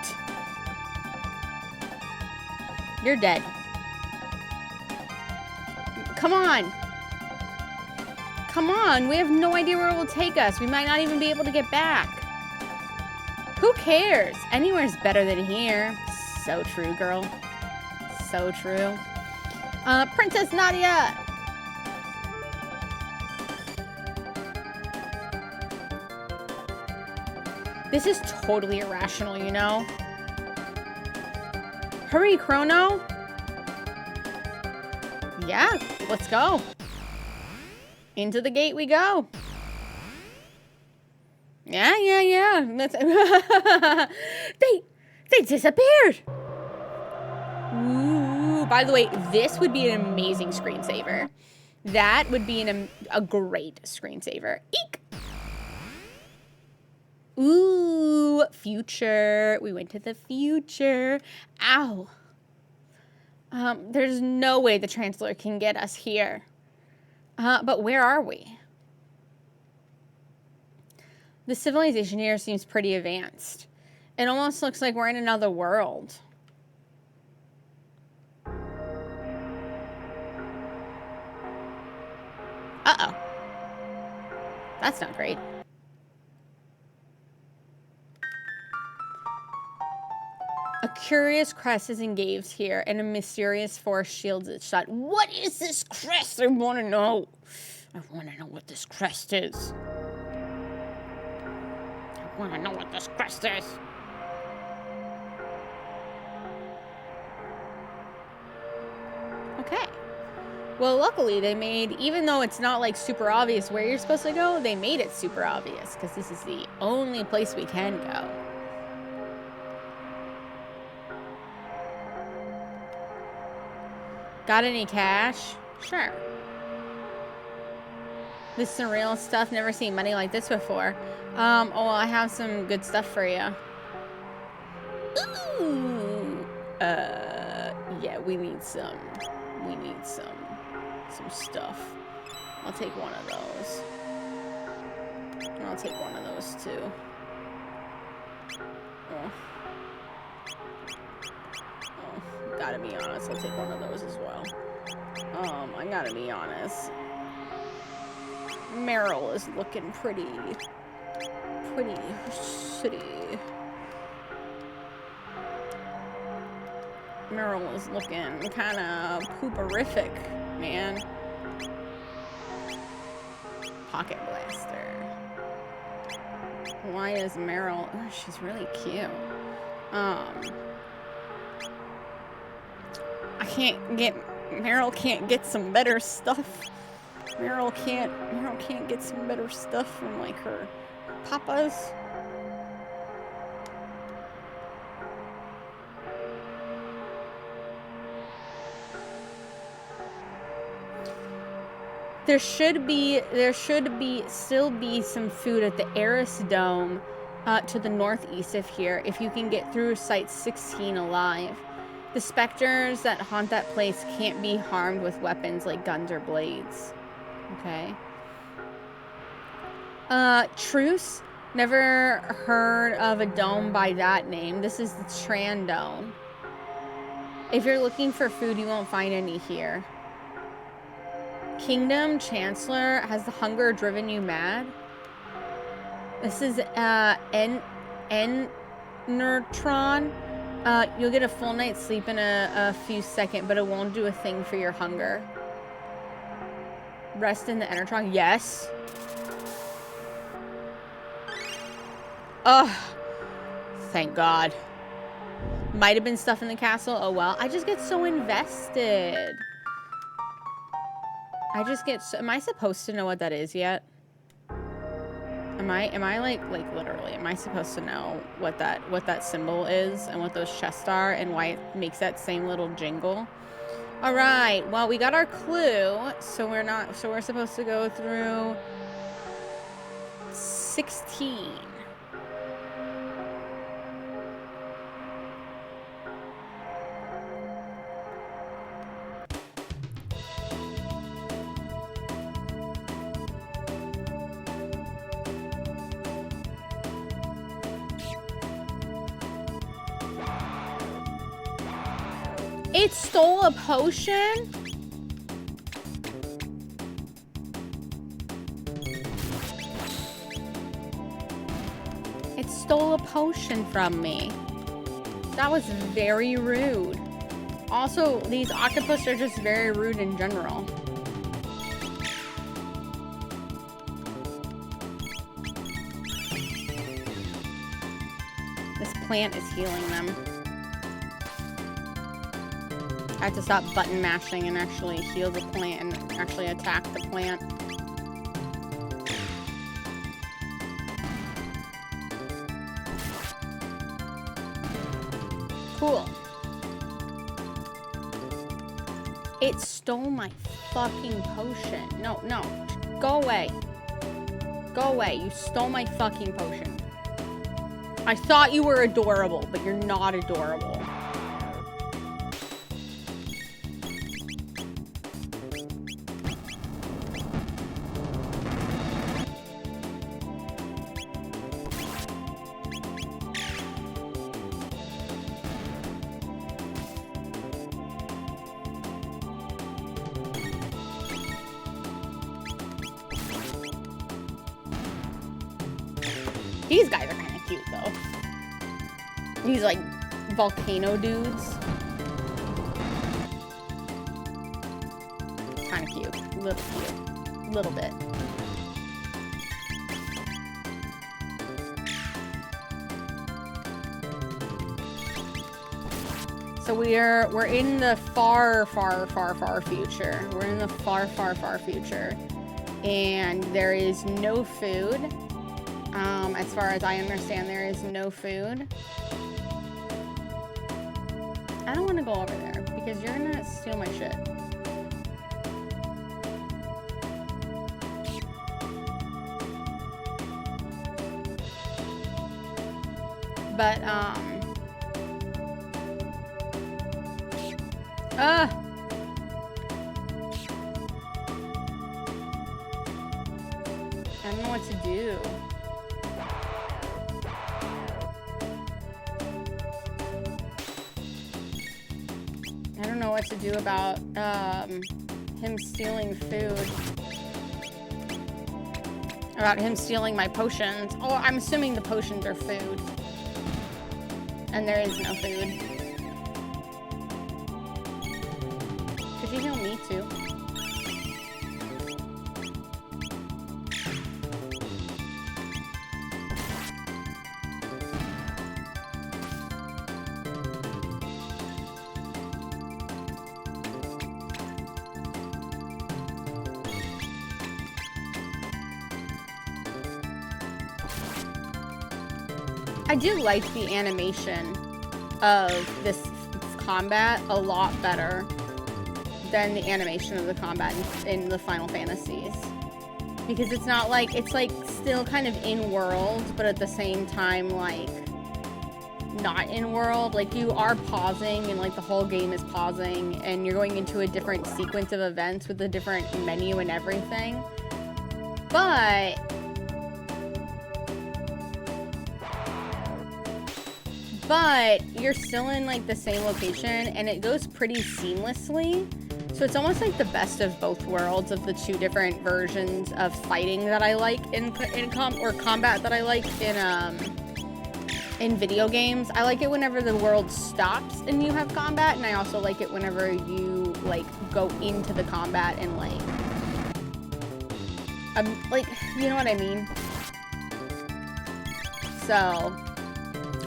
You're dead. Come on. Come on. We have no idea where it will take us. We might not even be able to get back. Who cares? Anywhere's better than here. So true, girl. So true. Princess Nadia. This is totally irrational, you know? Hurry, Chrono. Yeah, let's go. Into the gate we go. Yeah. That's they disappeared. Ooh, by the way, this would be an amazing screensaver. That would be a great screensaver. Eek. Ooh, future. We went to the future. Ow. There's no way the Chancellor can get us here. But where are we? The civilization here seems pretty advanced. It almost looks like we're in another world. Uh-oh. That's not great. A curious crest is engaged here, and a mysterious force shields it shut. What is this crest? I want to know. I want to know what this crest is. I want to know what this crest is. Okay. Well, luckily they made, even though it's not like super obvious where you're supposed to go, they made it super obvious because this is the only place we can go. Got any cash? Sure. This surreal stuff. Never seen money like this before. Oh, I have some good stuff for you. Ooh. Yeah, we need some stuff. I'll take one of those. And I'll take one of those too. Oh. Oh, gotta be honest, I'll take one of those as well. I gotta be honest. Meryl is looking pretty shitty. Meryl is looking kind of pooperific, man. Pocket blaster. Why is Meryl? Oh, she's really cute. Meryl can't get some better stuff. Meryl can't get some better stuff from like her papas. There should still be some food at the Aelxbomb to the northeast of here if you can get through Site 16 alive. The specters that haunt that place can't be harmed with weapons like guns or blades. Okay. Truce? Never heard of a dome by that name. This is the Tran Dome. If you're looking for food, you won't find any here. Kingdom Chancellor, has the hunger driven you mad? This is Enertron. You'll get a full night's sleep in a few seconds, but it won't do a thing for your hunger. Rest in the Enertron. Yes. Ugh. Thank God. Might have been stuff in the castle. Oh well. I just get so invested. I just get so, am I supposed to know what that is yet? Am I like literally, am I supposed to know what that symbol is and what those chests are and why it makes that same little jingle? All right, well, we got our clue, so we're supposed to go through 16. It stole a potion? It stole a potion from me. That was very rude. Also, these octopus are just very rude in general. This plant is healing them. I have to stop button mashing and actually heal the plant and actually attack the plant. Cool. It stole my fucking potion. No, no. Go away. Go away. You stole my fucking potion. I thought you were adorable, but you're not adorable. These guys are kind of cute, though. These, like, volcano dudes. Kind of cute. Little cute. Little bit. So we're in the far future. We're in the far future. And there is no food. As far as I understand, there is no food. I don't want to go over there because you're gonna steal my shit. But, I don't know what to do. I don't know what to do about him stealing food. About him stealing my potions. Oh, I'm assuming the potions are food. And there is no food. Could you heal me too? I do like the animation of this combat a lot better than the animation of the combat in the Final Fantasies. Because it's not like, it's like still kind of in world, but at the same time, like, not in world. Like, you are pausing and like the whole game is pausing and you're going into a different sequence of events with a different menu and everything. But you're still in like the same location and it goes pretty seamlessly. So it's almost like the best of both worlds of the two different versions of fighting that I like combat that I like in video games. I like it whenever the world stops and you have combat, and I also like it whenever you like go into the combat and like you know what I mean? So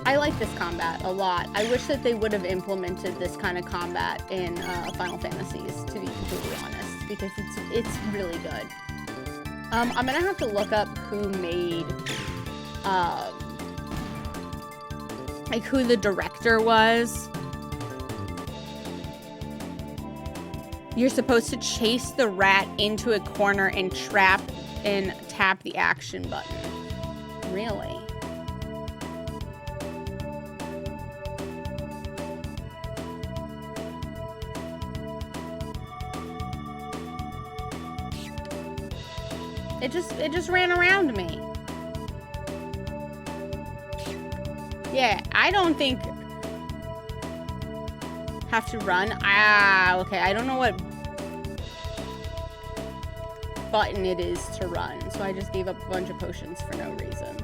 I like this combat a lot. I wish that they would have implemented this kind of combat in Final Fantasies, to be completely honest, because it's really good. I'm gonna have to look up who made, like who the director was. You're supposed to chase the rat into a corner and tap the action button. Really? It just ran around me. Yeah, I don't think have to run. Ah, okay. I don't know what button it is to run, so I just gave up a bunch of potions for no reason.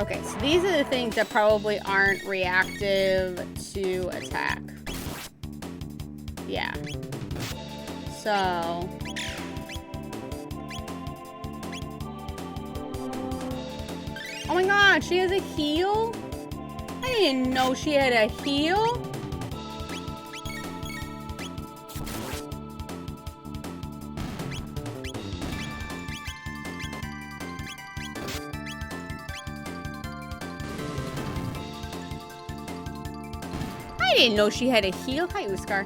Okay, so these are the things that probably aren't reactive to attack. Yeah. So... oh my god, she has a heal? I didn't know she had a heal. I didn't know she had a heal. Hi, Uskar.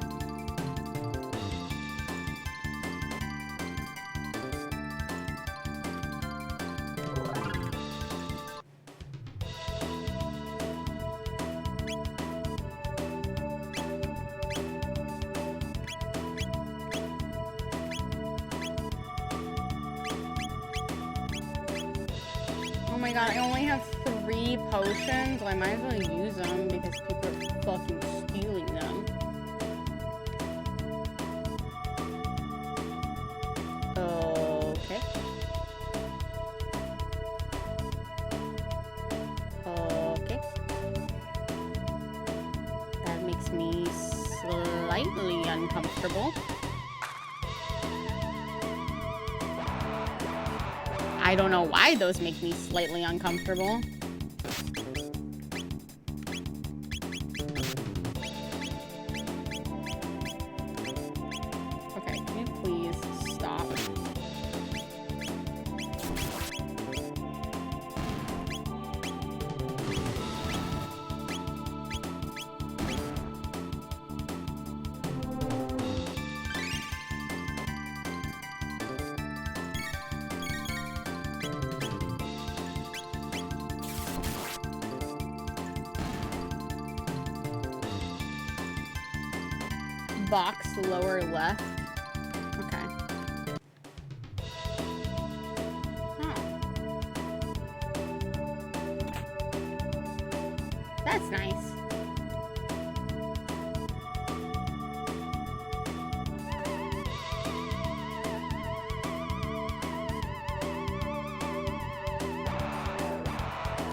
Oh my god, I only have 3 potions. Well, I might as well use them because people are fucking stealing them. Okay. Okay. That makes me slightly uncomfortable. I don't know why those make me slightly uncomfortable. Okay, can you please stop? box lower left. Okay. Oh. That's nice.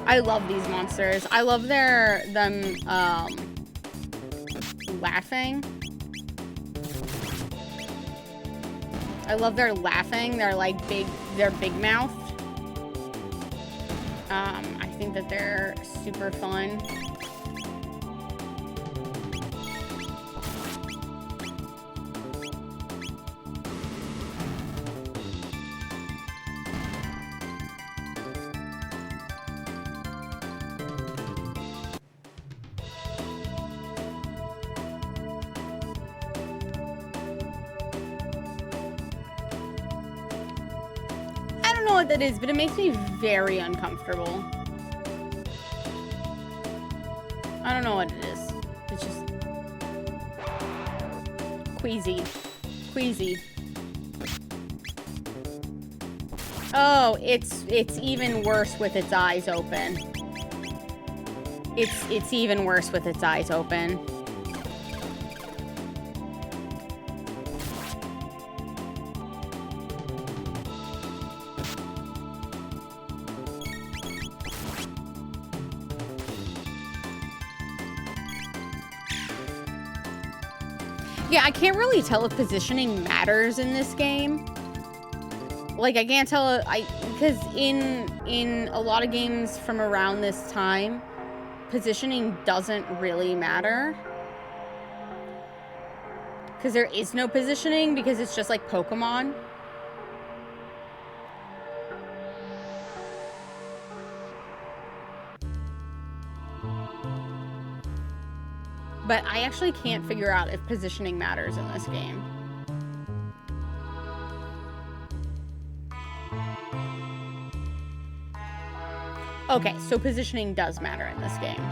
I love these monsters. I love them laughing. I love their laughing. They're like they're big mouthed. I think that they're super fun. What that is, but it makes me very uncomfortable. I don't know what it is. It's just queasy. Queasy. Oh, it's even worse with its eyes open. It's even worse with its eyes open. Yeah, I can't really tell if positioning matters in this game. Like, I can't tell, because in a lot of games from around this time, positioning doesn't really matter. Because there is no positioning, because it's just like Pokemon. But I actually can't figure out if positioning matters in this game. Okay, so positioning does matter in this game.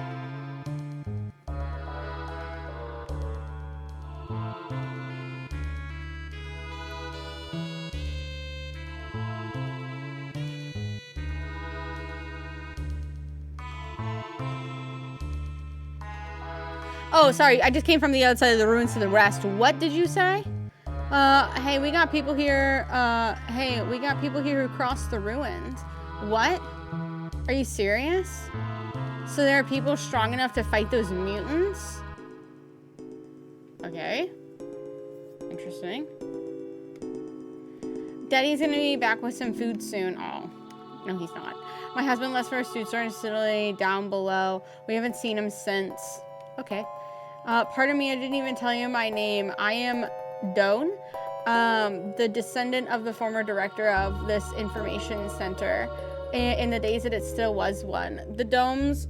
Oh, sorry, I just came from the outside of the ruins to the rest. What did you say? Hey, we got people here, who crossed the ruins. What? Are you serious? So there are people strong enough to fight those mutants? Okay. Interesting. Daddy's gonna be back with some food soon. Oh, no, he's not. My husband left for a food store in down below. We haven't seen him since. Okay. Pardon me, I didn't even tell you my name. I am Doan, the descendant of the former director of this information center in the days that it still was one. The dome's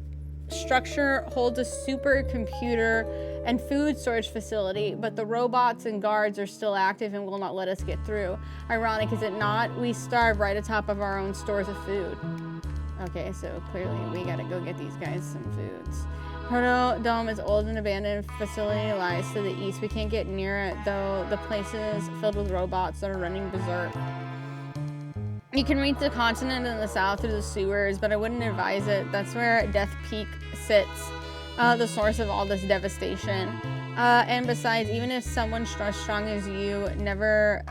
structure holds a supercomputer and food storage facility, but the robots and guards are still active and will not let us get through. Ironic, is it not? We starve right atop of our own stores of food. Okay, so clearly we gotta go get these guys some foods. Chrono Dome is old and abandoned facility lies to the east. We can't get near it, though. The place is filled with robots that are running berserk. You can reach the continent in the south through the sewers, but I wouldn't advise it. That's where Death Peak sits, the source of all this devastation. And besides, even if someone as strong as you, never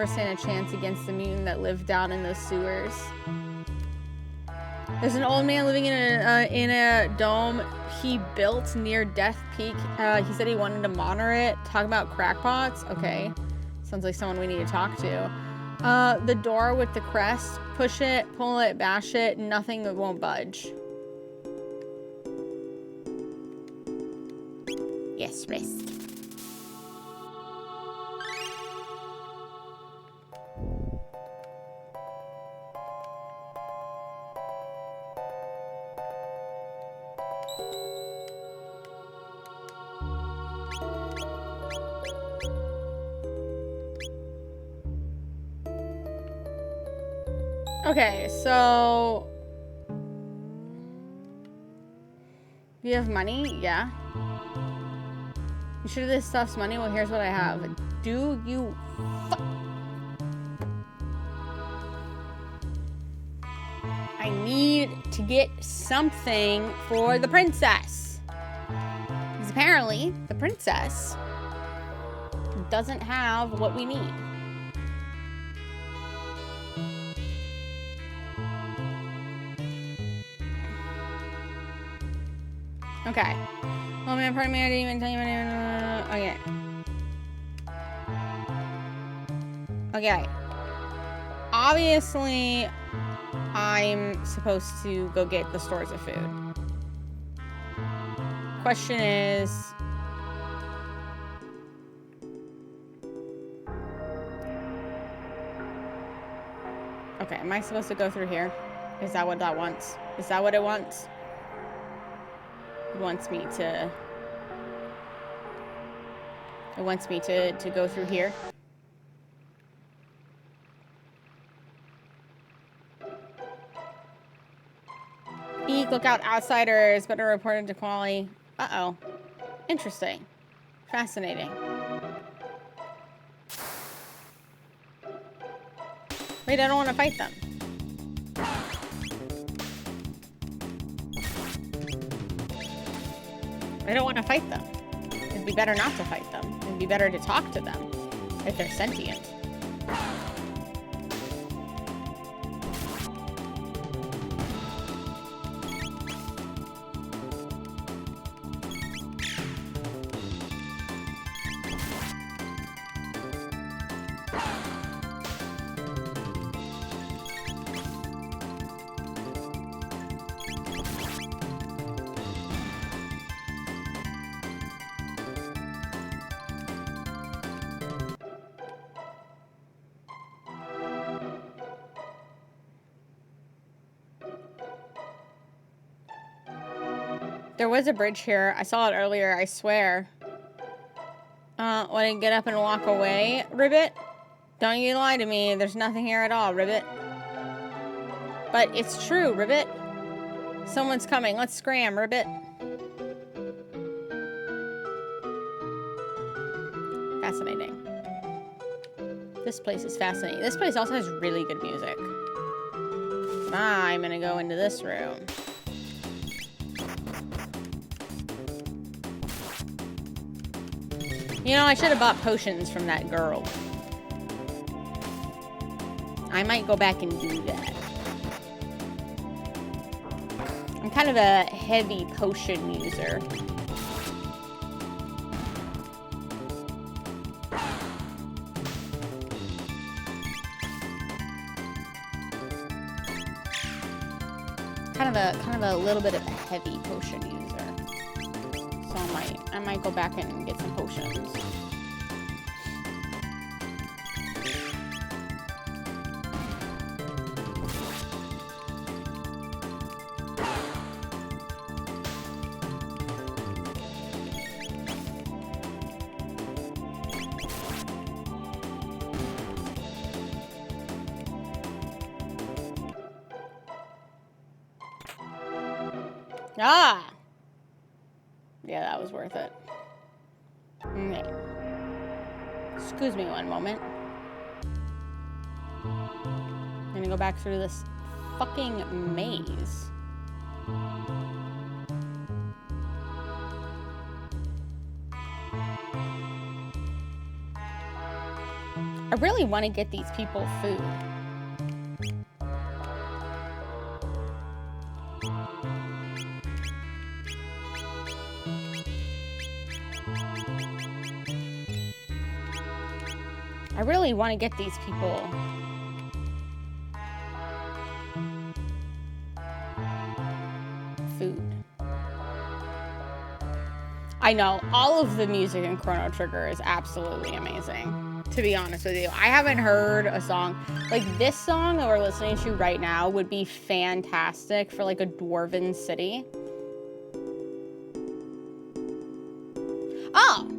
stand a chance against the mutant that lived down in those sewers. There's an old man living in a dome he built near Death Peak. He said he wanted to monitor it. Talk about crackpots. Okay. Sounds like someone we need to talk to. The door with the crest. Push it, pull it, bash it. Nothing that won't budge. Yes, rest. Okay, so you have money? Yeah. You sure this stuff's money? Well, here's what I have. Do you I need to get something for the princess. Because apparently, the princess doesn't have what we need. Okay. Oh man, pardon me, I didn't even tell you my name. Okay. Okay. Obviously, I'm supposed to go get the stores of food. Question is... Okay, am I supposed to go through here? Is that what that wants? Is that what it wants? It wants me to... It wants me to go through here. Eek, look out, outsiders. Better reported to quality. Uh-oh. Interesting. Fascinating. Wait, I don't want to fight them. I don't want to fight them. It'd be better not to fight them. It'd be better to talk to them if they're sentient. There was a bridge here. I saw it earlier, I swear. Want to get up and walk away, Ribbit? Don't you lie to me. There's nothing here at all, Ribbit. But it's true, Ribbit. Someone's coming. Let's scram, Ribbit. Fascinating. This place is fascinating. This place also has really good music. I'm gonna go into this room. You know, I should have bought potions from that girl. I might go back and do that. I'm kind of a heavy potion user. Kind of a little bit of a heavy potion user. So I might go back and get some potions. Ah! Yeah, that was worth it. Okay. Excuse me one moment. I'm gonna go back through this fucking maze. I really want to get these people food. I really want to get these people food. I know, all of the music in Chrono Trigger is absolutely amazing, to be honest with you. I haven't heard a song, like this song that we're listening to right now would be fantastic for like a dwarven city. Oh,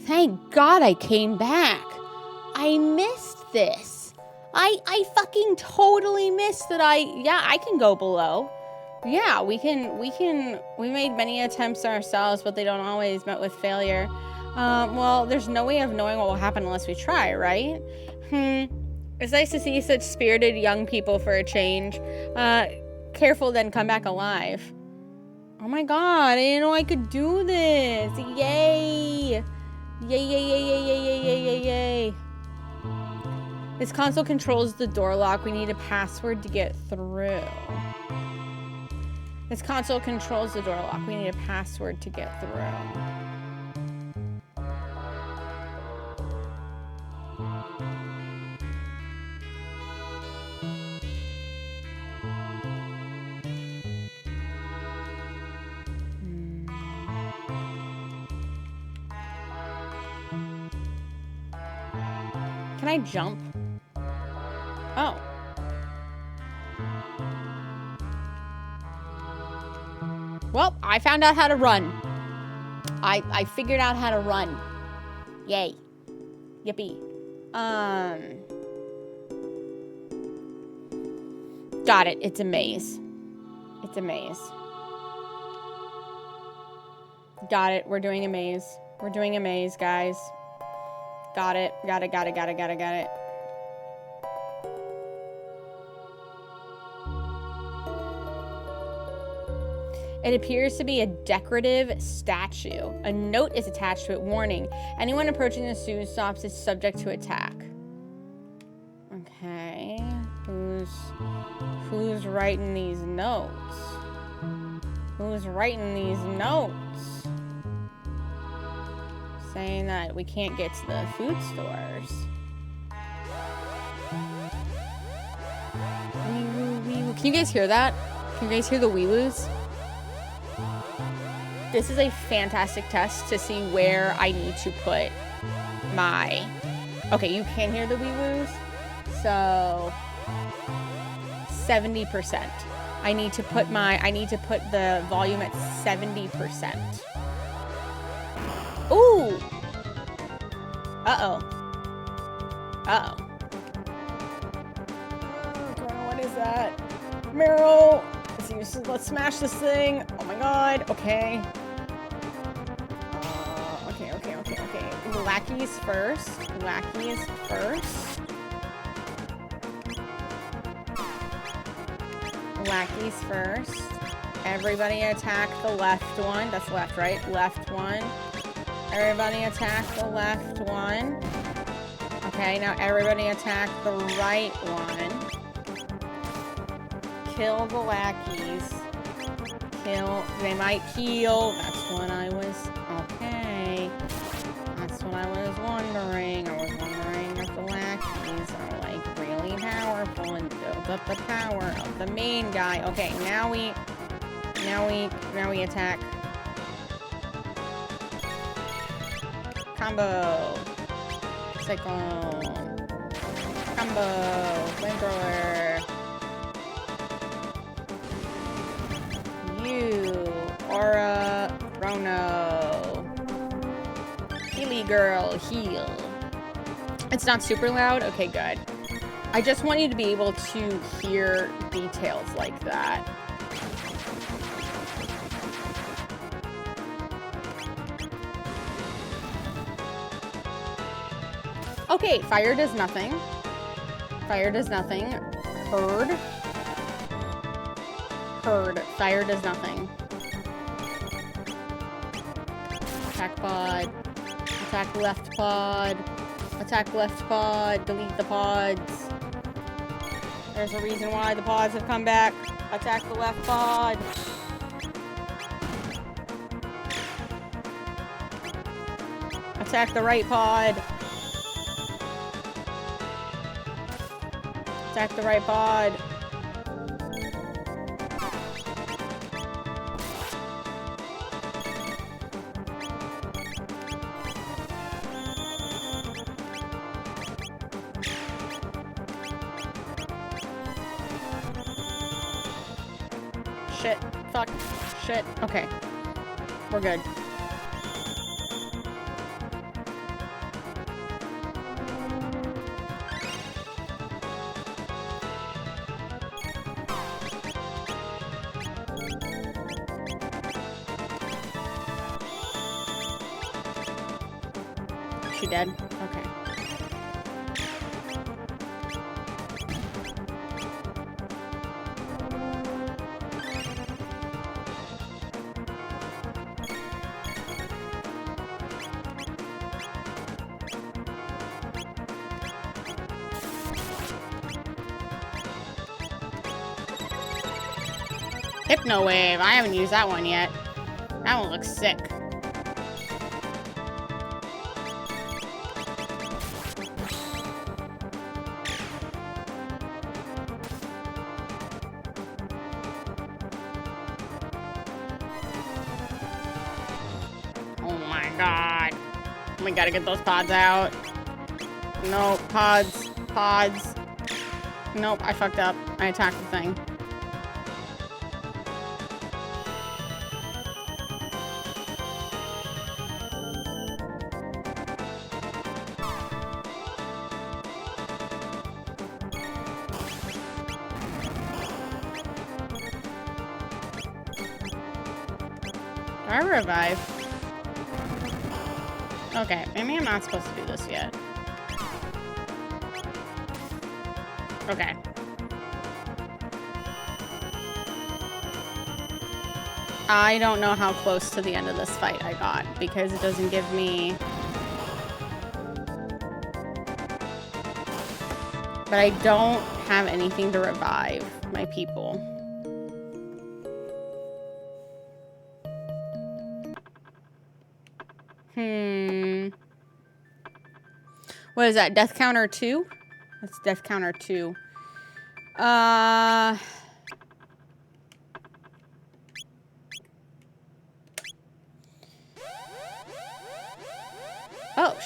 thank God I came back. I missed this. I fucking totally missed that I can go below. Yeah, we made many attempts ourselves, but they don't always met with failure. Well, there's no way of knowing what will happen unless we try, right? It's nice to see such spirited young people for a change. Careful, then come back alive. Oh my god, I didn't know I could do this. Yay! Yay, yay, yay, yay, yay, yay, yay, yay, yay. This console controls the door lock. We need a password to get through. This console controls the door lock. We need a password to get through. Can I jump? Oh. Well, I found out how to run. I figured out how to run. Yay. Yippee. Got it. It's a maze. It's a maze. Got it. We're doing a maze. We're doing a maze, guys. Got it. Got it. Got it. Got it. Got it. Got it. It appears to be a decorative statue. A note is attached to it. Warning. Anyone approaching the sewer stops is subject to attack. Okay. Who's writing these notes? Who's writing these notes? Saying that we can't get to the food stores. Wee woo, wee woo. Can you guys hear that? Can you guys hear the wee woos? This is a fantastic test to see where I need to put my... Okay, you can hear the wee woos. So 70%. I need to put the volume at 70%. Ooh! Uh-oh. Uh-oh. Oh, what is that? Meryl! Let's smash this thing. Oh my god. Okay. Okay. Lackeys first. Lackeys first. Lackeys first. Everybody attack the left one. That's left, right? Left one. Everybody attack the left one. Okay, now everybody attack the right one. Kill the lackeys. Kill. They might heal. That's what I was... Okay. That's what I was wondering. I was wondering if the lackeys are, like, really powerful and build up the power of the main guy. Okay, now we attack. Combo. Cyclone. Combo. Flamethrower. You. Aura. Chrono. Healy girl. Heal. It's not super loud? Okay, good. I just want you to be able to hear details like that. Okay, fire does nothing. Fire does nothing. Herd. Fire does nothing. Attack pod. Attack left pod. Attack left pod. Delete the pods. There's a reason why the pods have come back. Attack the left pod. Attack the right pod. Attack the right pod. Shit. Fuck. Shit. Okay. We're good. she dead? Okay. Hypno Wave. I haven't used that one yet. That one looks sick. Oh my god. We gotta get those pods out. No, pods. Pods. Nope, I fucked up. I attacked the thing. Do I revive? Okay, maybe I'm not supposed to do this yet. Okay. I don't know how close to the end of this fight I got, because it doesn't give me... But I don't have anything to revive my people. What is that? Death counter 2? That's death counter 2. Oh,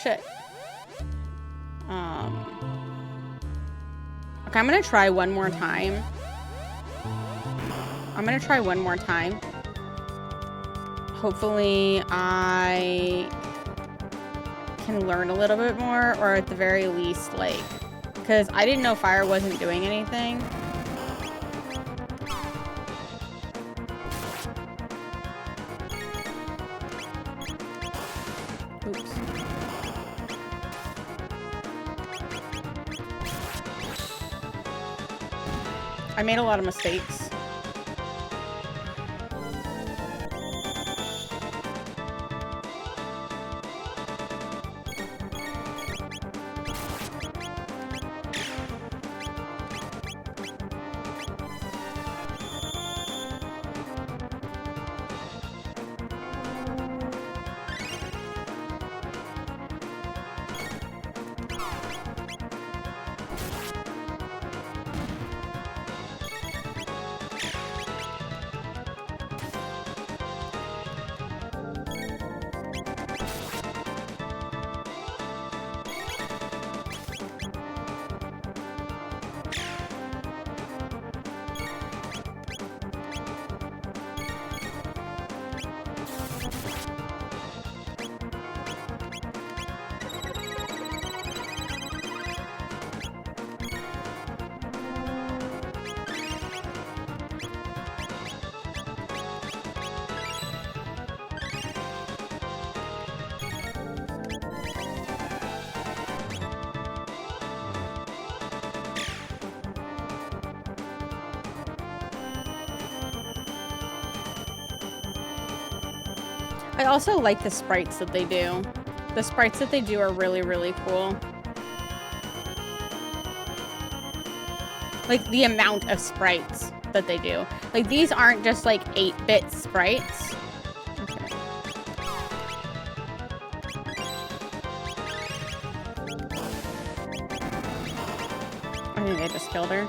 shit. Okay, I'm gonna try one more time. Hopefully, I can learn a little bit more, or at the very least, like, because I didn't know fire wasn't doing anything. Oops. I made a lot of mistakes. I also like the sprites that they do. The sprites that they do are really, really cool. Like, the amount of sprites that they do. Like, these aren't just, like, 8-bit sprites. Okay. I think I just killed her.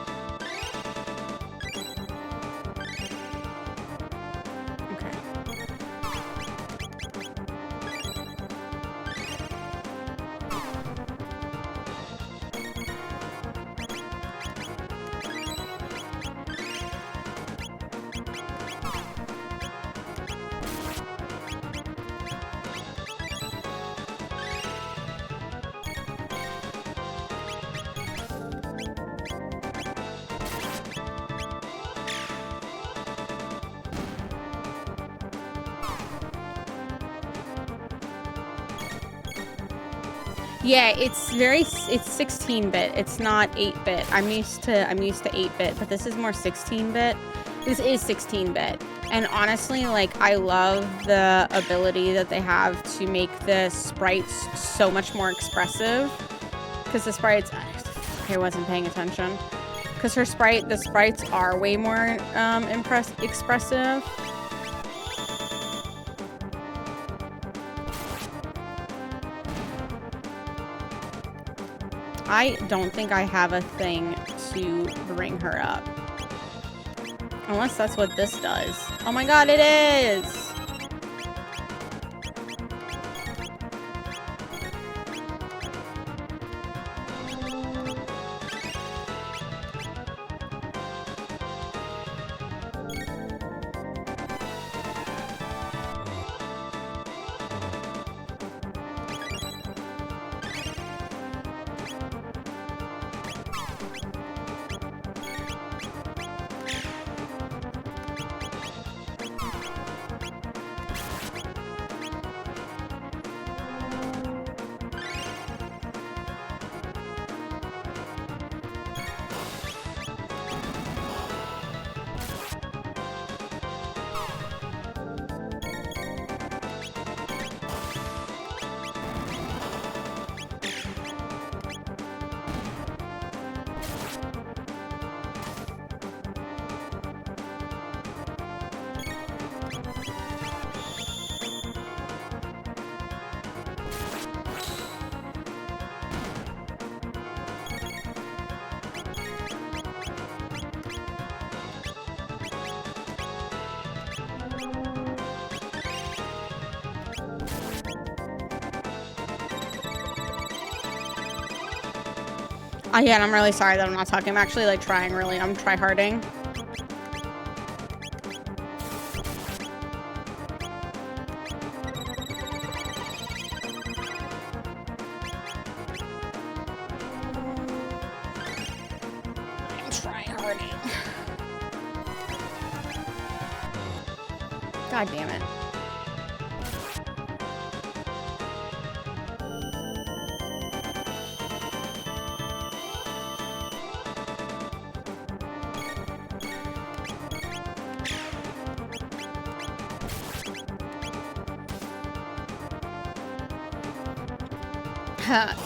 Yeah, it's 16-bit. It's not 8-bit. I'm used to 8-bit, but this is more 16-bit. This is 16-bit. And honestly, like, I love the ability that they have to make the sprites so much more expressive. Because the sprites, I wasn't paying attention. Because the sprites are way more expressive. I don't think I have a thing to bring her up. Unless that's what this does. Oh my god, it is! Yeah, and I'm really sorry that I'm not talking. I'm actually, like, trying really. I'm try-harding. I'm try-harding. God damn it.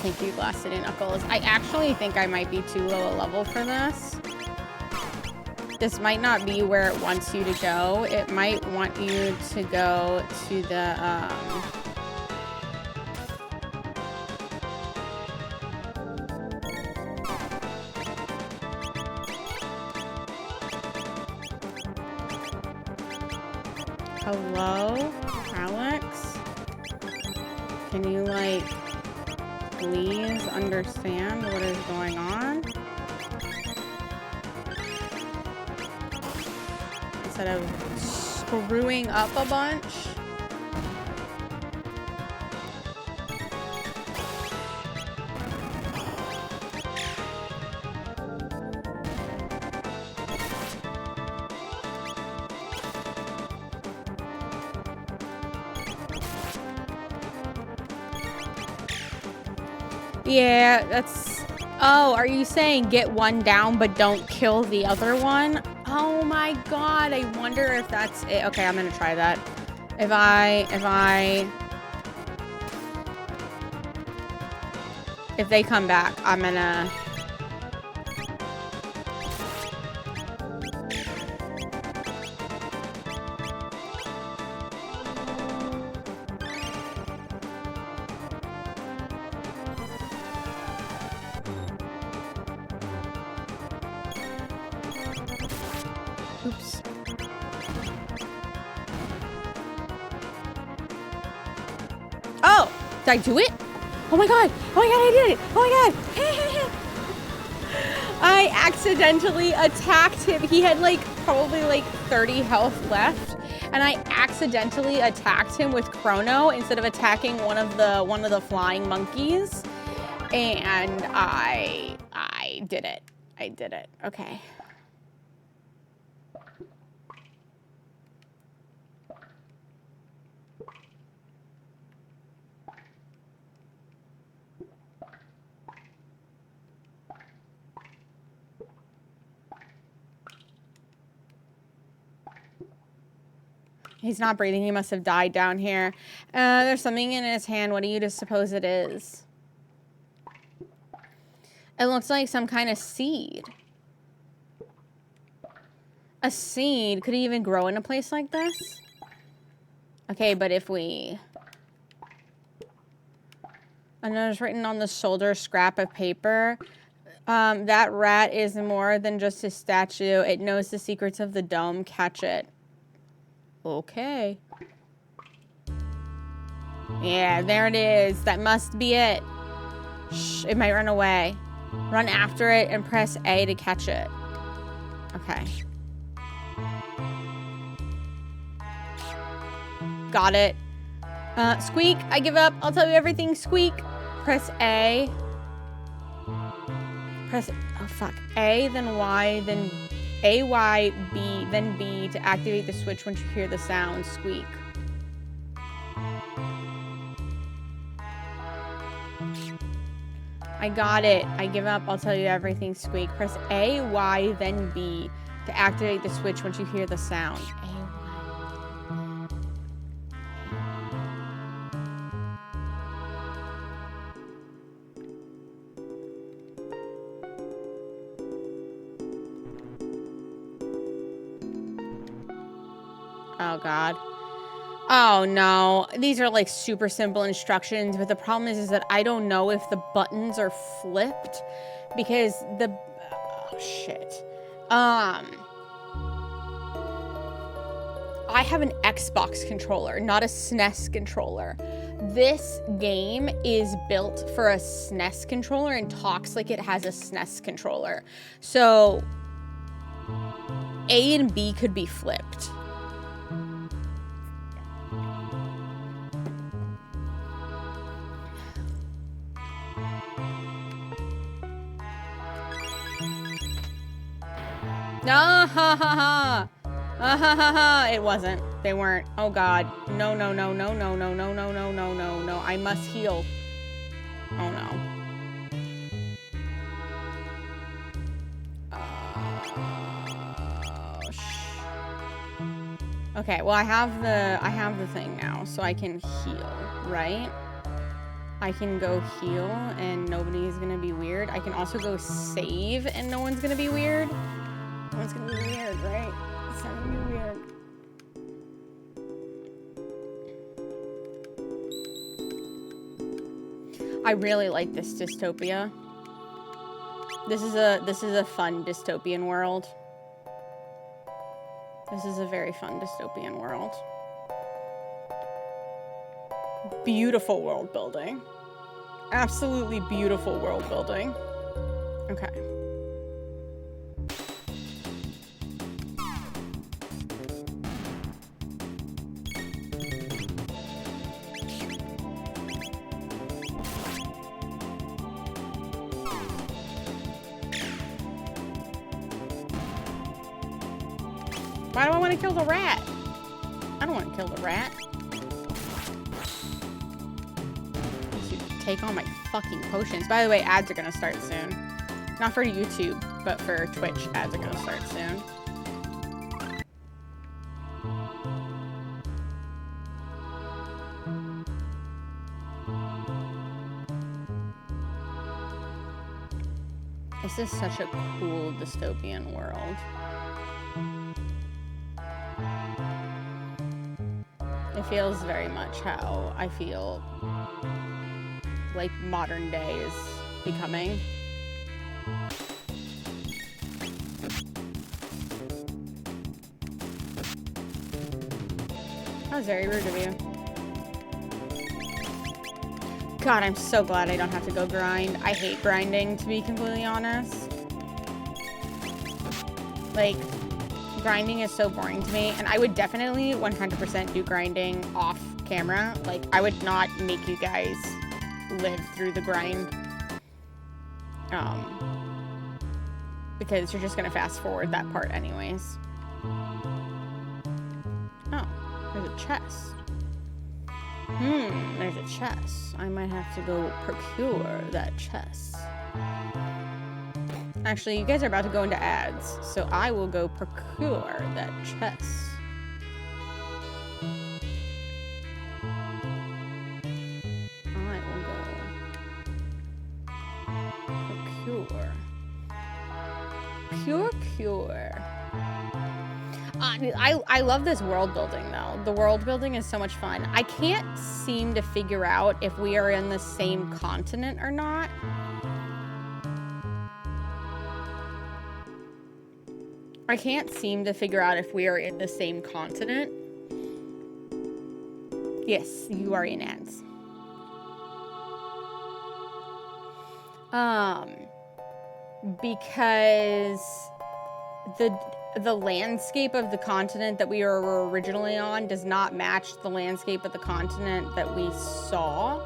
Thank you, Glass City Knuckles. I actually think I might be too low a level for this. This might not be where it wants you to go. It might want you to go to the, Hello, Alex? Can you, like, please understand what is going on? Instead of screwing up a bunch. Yeah, that's... Oh, are you saying get one down but don't kill the other one? Oh my god, I wonder if that's it. Okay, I'm gonna try that. If they come back, I'm gonna... Oops. Oh! Did I do it? Oh my god! Oh my god, I did it! Oh my god! I accidentally attacked him. He had, like, probably, like, 30 health left. And I accidentally attacked him with Chrono instead of attacking one of the flying monkeys. And I did it. I did it. Okay. He's not breathing. He must have died down here. There's something in his hand. What do you just suppose it is? It looks like some kind of seed. A seed? Could it even grow in a place like this? Okay, but if we... I know it's written on the shoulder scrap of paper. That rat is more than just a statue. It knows the secrets of the dome. Catch it. Okay. Yeah, there it is. That must be it. Shh, it might run away. Run after it and press A to catch it. Okay. Got it. Squeak, I give up. I'll tell you everything. Squeak. Press A. Press, oh fuck. A, then Y, then A, Y, B, then B to activate the switch once you hear the sound. Squeak. I got it. I give up. I'll tell you everything. Squeak. Press A, Y, then B to activate the switch once you hear the sound. A, Y. Oh, God. Oh, no. These are, like, super simple instructions, but the problem is that I don't know if the buttons are flipped because the... Oh, shit. I have an Xbox controller, not a SNES controller. This game is built for a SNES controller and talks like it has a SNES controller. So, A and B could be flipped. Ah, ha, ha, ha. Ah, ha, ha, ha. It wasn't. They weren't. Oh, God. No, no, no, no, no, no, no, no, no, no, no, no. I must heal. Oh, no. Okay, well, I have the thing now, so I can heal, right? I can go heal, and nobody's gonna be weird. I can also go save, and no one's gonna be weird. No one's gonna be weird, right? It's not gonna be weird. I really like this dystopia. This is a fun dystopian world. This is a very fun dystopian world. Beautiful world building. Absolutely beautiful world building. Okay. Why do I want to kill the rat? I don't want to kill the rat. Take all my fucking potions. By the way, ads are gonna start soon. Not for YouTube, but for Twitch, ads are gonna start soon. This is such a cool dystopian world. It feels very much how I feel like modern day is becoming. That was very rude of you. God, I'm so glad I don't have to go grind. I hate grinding, to be completely honest. Like, grinding is so boring to me, and I would definitely 100% do grinding off camera. Like, I would not make you guys live through the grind. Because you're just gonna fast forward that part anyways. Oh, there's a chest. There's a chest. I might have to go procure that chest. Actually, you guys are about to go into ads, so I will go procure that chest. Pure. I love this world building, though. The world building is so much fun. I can't seem to figure out if we are in the same continent or not. I can't seem to figure out if we are in the same continent. Yes, you are in ants. Because the landscape of the continent that we were originally on does not match the landscape of the continent that we saw.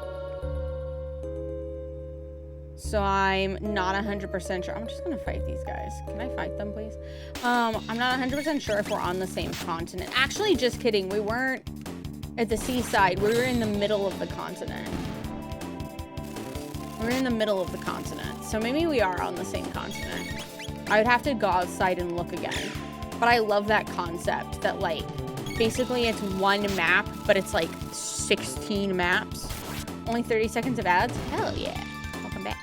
So I'm not 100% sure. I'm just gonna fight these guys. Can I fight them, please? I'm not 100% sure if we're on the same continent. Actually, just kidding. We weren't at the seaside. We were in the middle of the continent. We're in the middle of the continent. So maybe we are on the same continent. I would have to go outside and look again. But I love that concept that, like, basically it's one map, but it's like 16 maps. Only 30 seconds of ads? Hell yeah. Welcome back.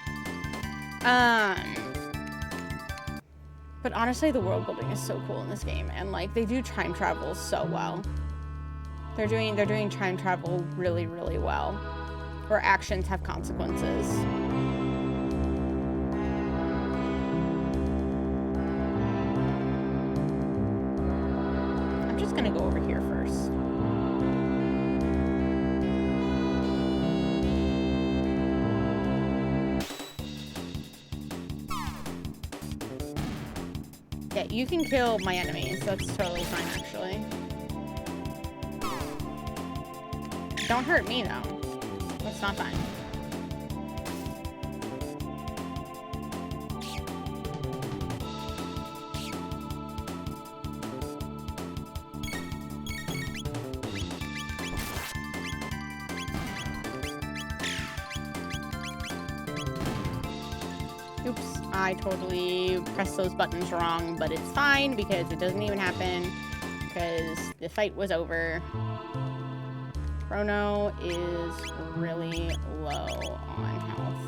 But honestly, the world building is so cool in this game. And, like, they do time travel so well. They're doing time travel really, really well. Where actions have consequences. I'm just gonna go over here first. Yeah, you can kill my enemies. That's totally fine, actually. Don't hurt me, though. That's not fine. Oops, I totally pressed those buttons wrong, but it's fine because it doesn't even happen because the fight was over. Chrono is really low on health.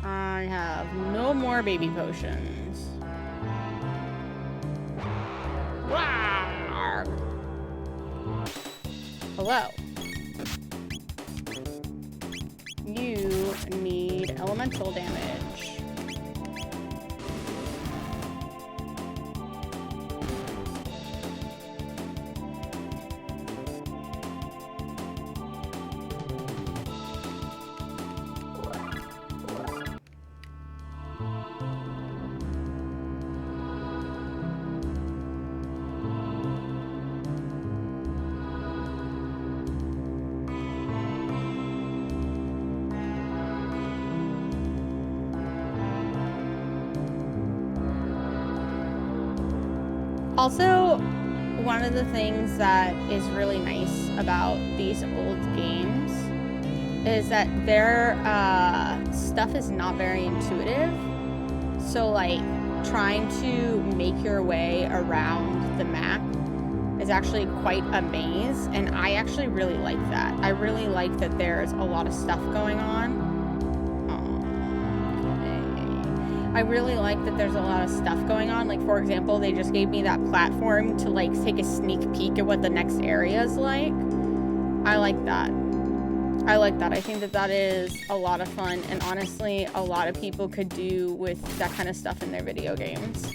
I have no more baby potions. Rawr. Hello. You need elemental damage. Also, one of the things that is really nice about these old games is that their stuff is not very intuitive. So, like, trying to make your way around the map is actually quite a maze, and I actually really like that. I really like that there's a lot of stuff going on. I really like that there's a lot of stuff going on. Like, for example, they just gave me that platform to, like, take a sneak peek at what the next area is like. I like that. I like that. I think that that is a lot of fun, and honestly, a lot of people could do with that kind of stuff in their video games.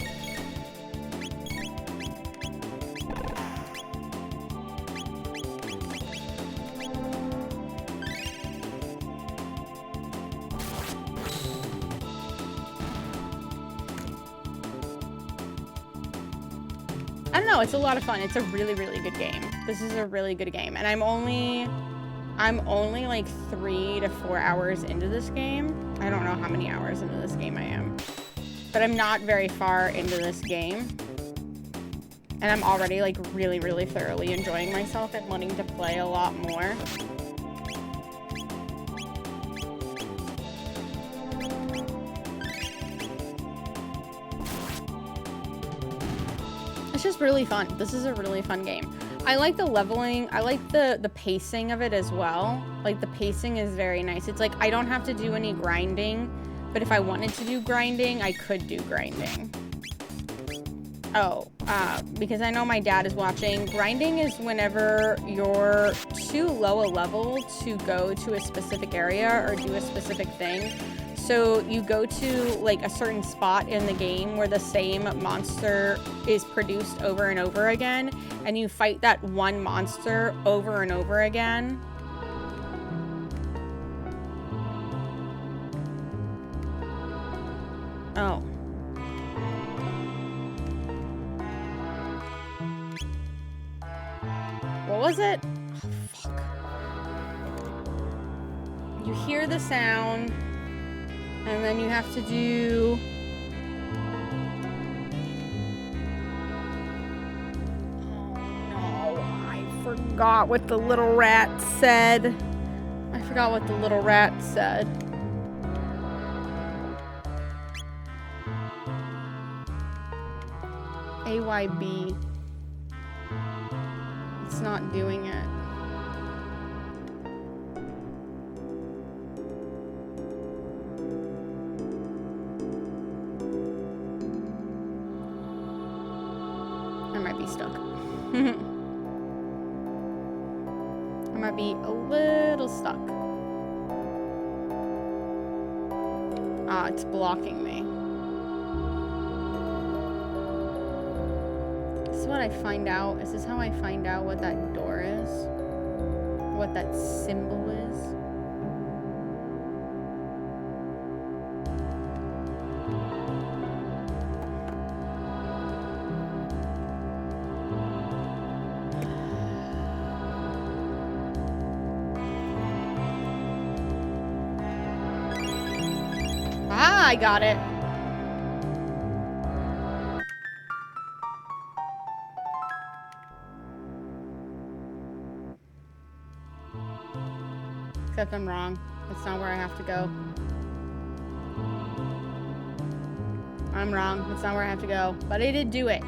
I don't know, it's a lot of fun. It's a really, really good game. This is a really good game. And I'm only like 3 to 4 hours into this game. I don't know how many hours into this game I am. But I'm not very far into this game. And I'm already like really, really thoroughly enjoying myself and wanting to play a lot more. It's just really fun. This is a really fun game. I like the leveling. I like the pacing of it as well. Like, the pacing is very nice. It's like, I don't have to do any grinding, but if I wanted to do grinding, I could do grinding. Oh, because I know my dad is watching. Grinding is whenever you're too low a level to go to a specific area or do a specific thing. So you go to like a certain spot in the game where the same monster is produced over and over again, and you fight that one monster over and over again. Oh. What was it? Oh, fuck. You hear the sound, and then you have to do... Oh no, I forgot what the little rat said. I forgot what the little rat said. AYB. It's not doing it. I might be stuck. I might be a little stuck. Ah, it's blocking me. This is what I find out. Is this how I find out what that door is? What that symbol is? Ah, I got it. Except I'm wrong. That's not where I have to go. I'm wrong. That's not where I have to go. But I did do it. So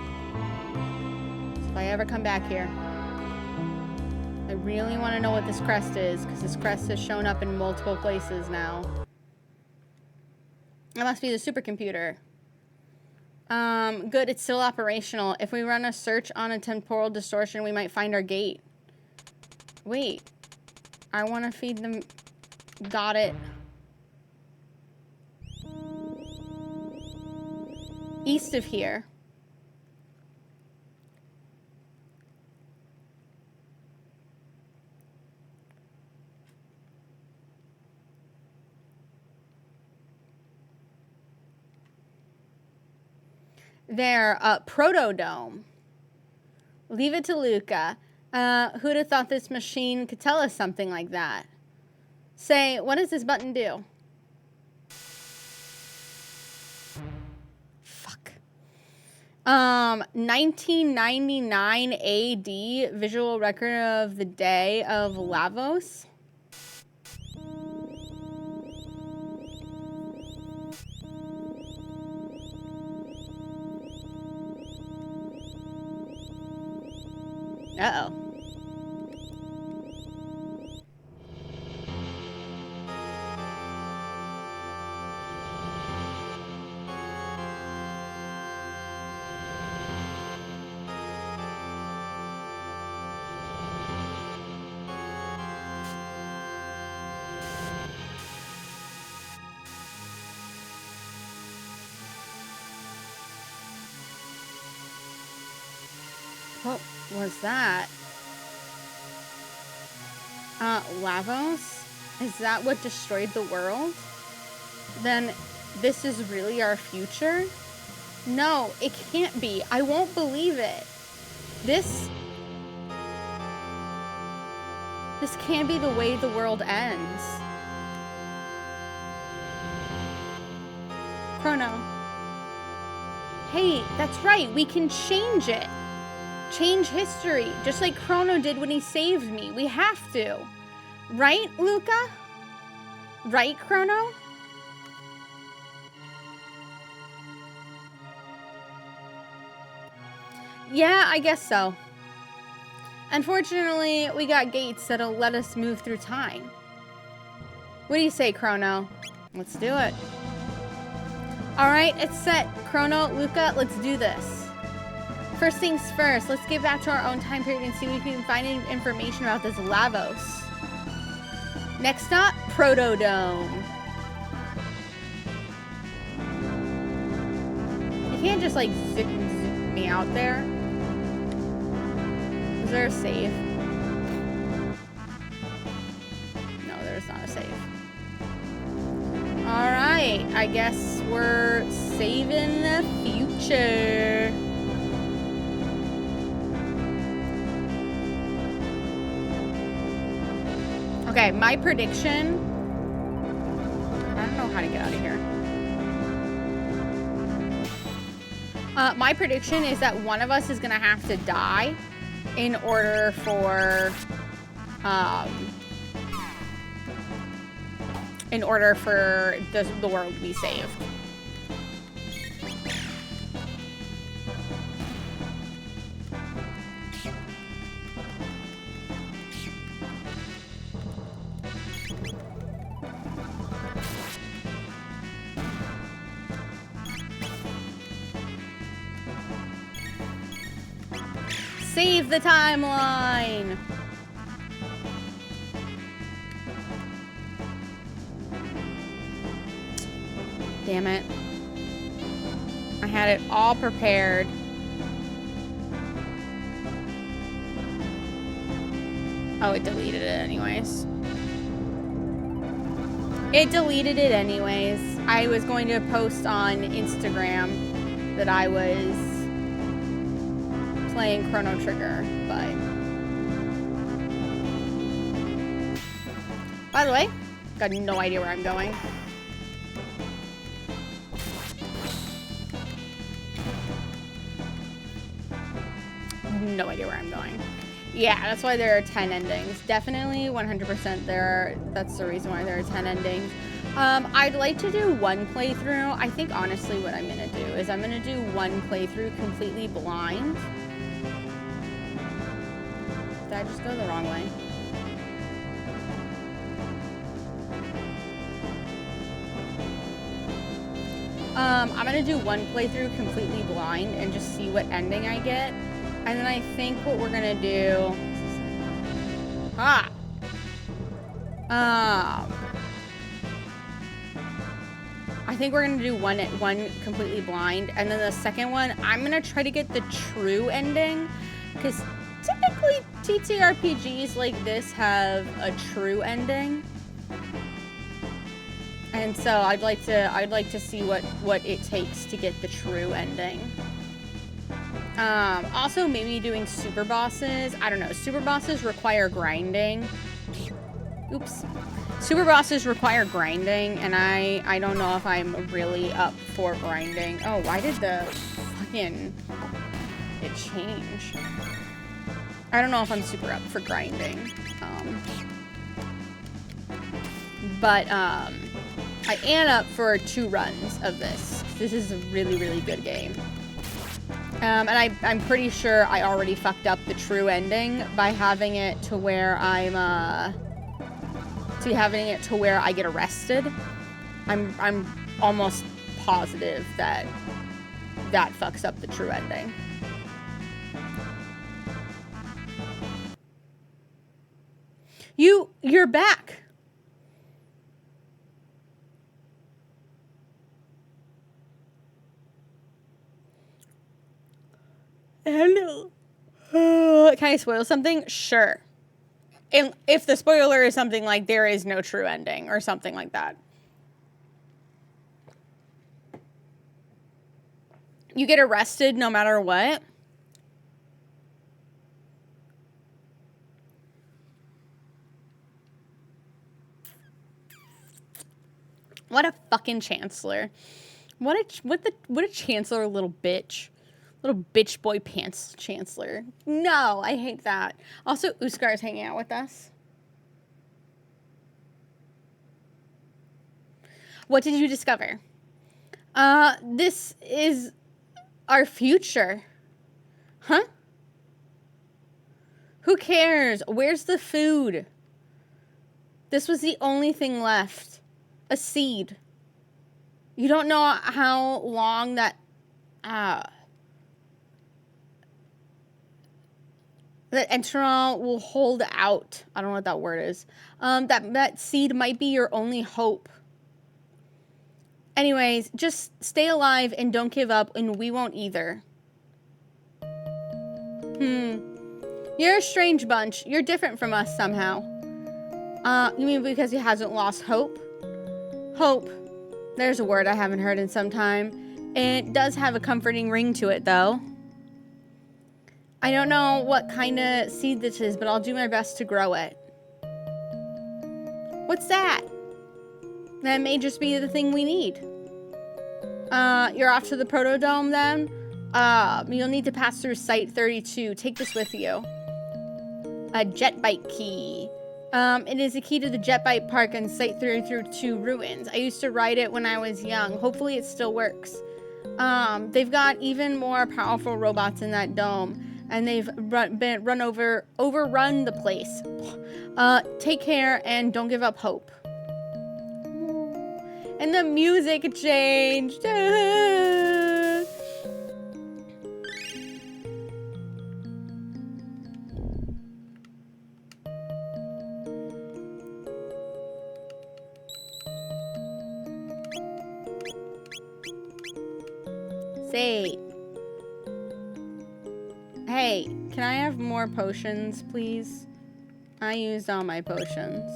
if I ever come back here, I really want to know what this crest is, because this crest has shown up in multiple places now. That must be the supercomputer. Good, it's still operational. If we run a search on a temporal distortion, we might find our gate. Wait. I want to feed them. Got it. East of here. There, Protodome. Leave it to Luca. Who'd have thought this machine could tell us something like that? Say, what does this button do? Fuck. 1999 AD, visual record of the day of Lavos. Uh-oh. What was that? Lavos? Is that what destroyed the world? Then this is really our future? No, it can't be. I won't believe it. This can't be the way the world ends. Chrono. Hey, that's right. We can change it. Change history, just like Chrono did when he saved me. We have to. Right, Luca? Right, Chrono? Yeah, I guess so. Unfortunately, we got gates that'll let us move through time. What do you say, Chrono? Let's do it. All right, it's set. Chrono, Luca, let's do this. First things first, let's get back to our own time period and see if we can find any information about this Lavos. Next stop, Protodome. You can't just like zip me out there. Is there a save? No, there's not a save. All right, I guess we're saving the future. Okay, my prediction. I don't know how to get out of here. My prediction is that one of us is gonna have to die in order for the world to be saved. Save the timeline! Damn it. I had it all prepared. Oh, it deleted it anyways. It deleted it anyways. I was going to post on Instagram that I was playing Chrono Trigger, but... By the way, got no idea where I'm going. No idea where I'm going. Yeah, that's why there are 10 endings. Definitely 100% that's the reason why there are 10 endings. I'd like to do one playthrough. I think honestly what I'm gonna do is I'm gonna do one playthrough completely blind. Did I just go the wrong way? I'm gonna do one playthrough completely blind and just see what ending I get. And then I think what we're gonna do... I think we're gonna do one completely blind, and then the second one, I'm gonna try to get the true ending, because typically TTRPGs like this have a true ending. And so I'd like to see what it takes to get the true ending. Also maybe doing super bosses. I don't know. Super bosses require grinding. Oops. Super bosses require grinding, and I don't know if I'm really up for grinding. Oh, why did the fucking it change? I don't know if I'm super up for grinding. I am up for 2 runs of this. This is a really, really good game. And I'm pretty sure I already fucked up the true ending by having it to where I get arrested. I'm almost positive that fucks up the true ending. You're back. Hello. Can I spoil something? Sure. And if the spoiler is something like there is no true ending or something like that. You get arrested no matter what. What a fucking chancellor. What a chancellor little bitch. Little bitch boy pants chancellor. No, I hate that. Also, Uskar is hanging out with us. What did you discover? This is our future. Huh? Who cares? Where's the food? This was the only thing left. A seed. You don't know how long that... that enteron will hold out. I don't know what that word is. That seed might be your only hope. Anyways, just stay alive and don't give up, and we won't either. You're a strange bunch. You're different from us somehow. You mean because he hasn't lost hope? Hope. There's a word I haven't heard in some time. It does have a comforting ring to it, though. I don't know what kind of seed this is, but I'll do my best to grow it. What's that? That may just be the thing we need. You're off to the Protodome then? You'll need to pass through Site 32. Take this with you. A jet bike key. It is a key to the jet bike park on Site 32 ruins. I used to ride it when I was young. Hopefully it still works. They've got even more powerful robots in that dome, and they've overrun the place. Take care and don't give up hope. And the music changed. Say. Hey, can I have more potions, please? I used all my potions.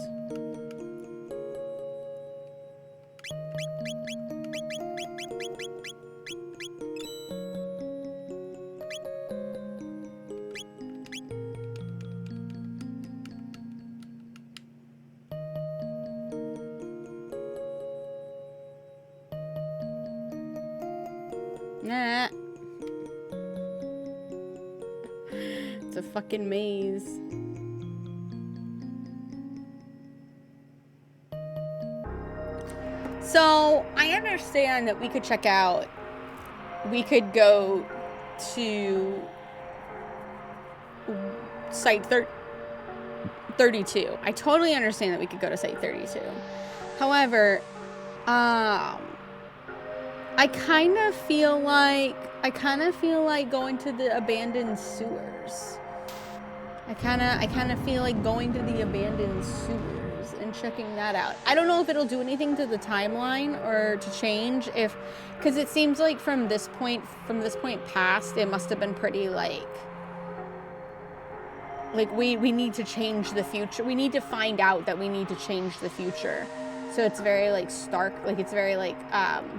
Nah. It's a fucking maze. So, I understand that we could check out. We could go to Site 32. I totally understand that we could go to Site 32. However, I kind of feel like going to the abandoned sewers. I kind of feel like going to the abandoned sewers and checking that out. I don't know if it'll do anything to the timeline or to change because it seems like from this point past, it must have been pretty like we need to change the future. We need to find out that we need to change the future. So it's very like stark, like it's very like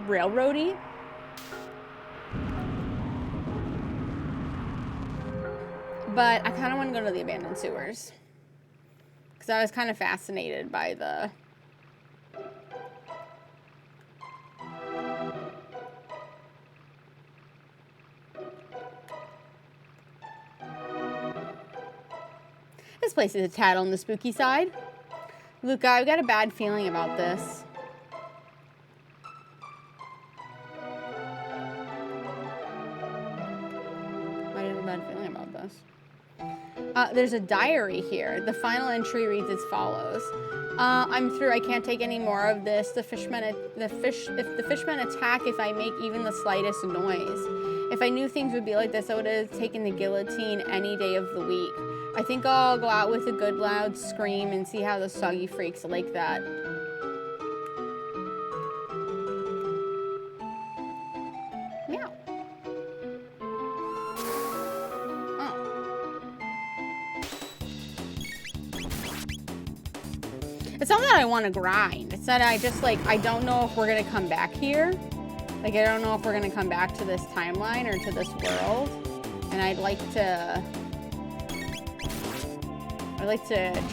railroady. But I kind of want to go to the abandoned sewers because I was kind of fascinated by the This place is a tad on the spooky side. Luca, I've got a bad feeling about this. Why do you have a bad feeling about this? There's a diary here. The final entry reads as follows. I'm through. I can't take any more of this. If the fishmen attack if I make even the slightest noise. If I knew things would be like this, I would have taken the guillotine any day of the week. I think I'll go out with a good loud scream and see how the soggy freaks like that. Meow. Oh. It's not that I want to grind. It's that I just I don't know if we're going to come back here. I don't know if we're going to come back to this timeline or to this world. And I'd like to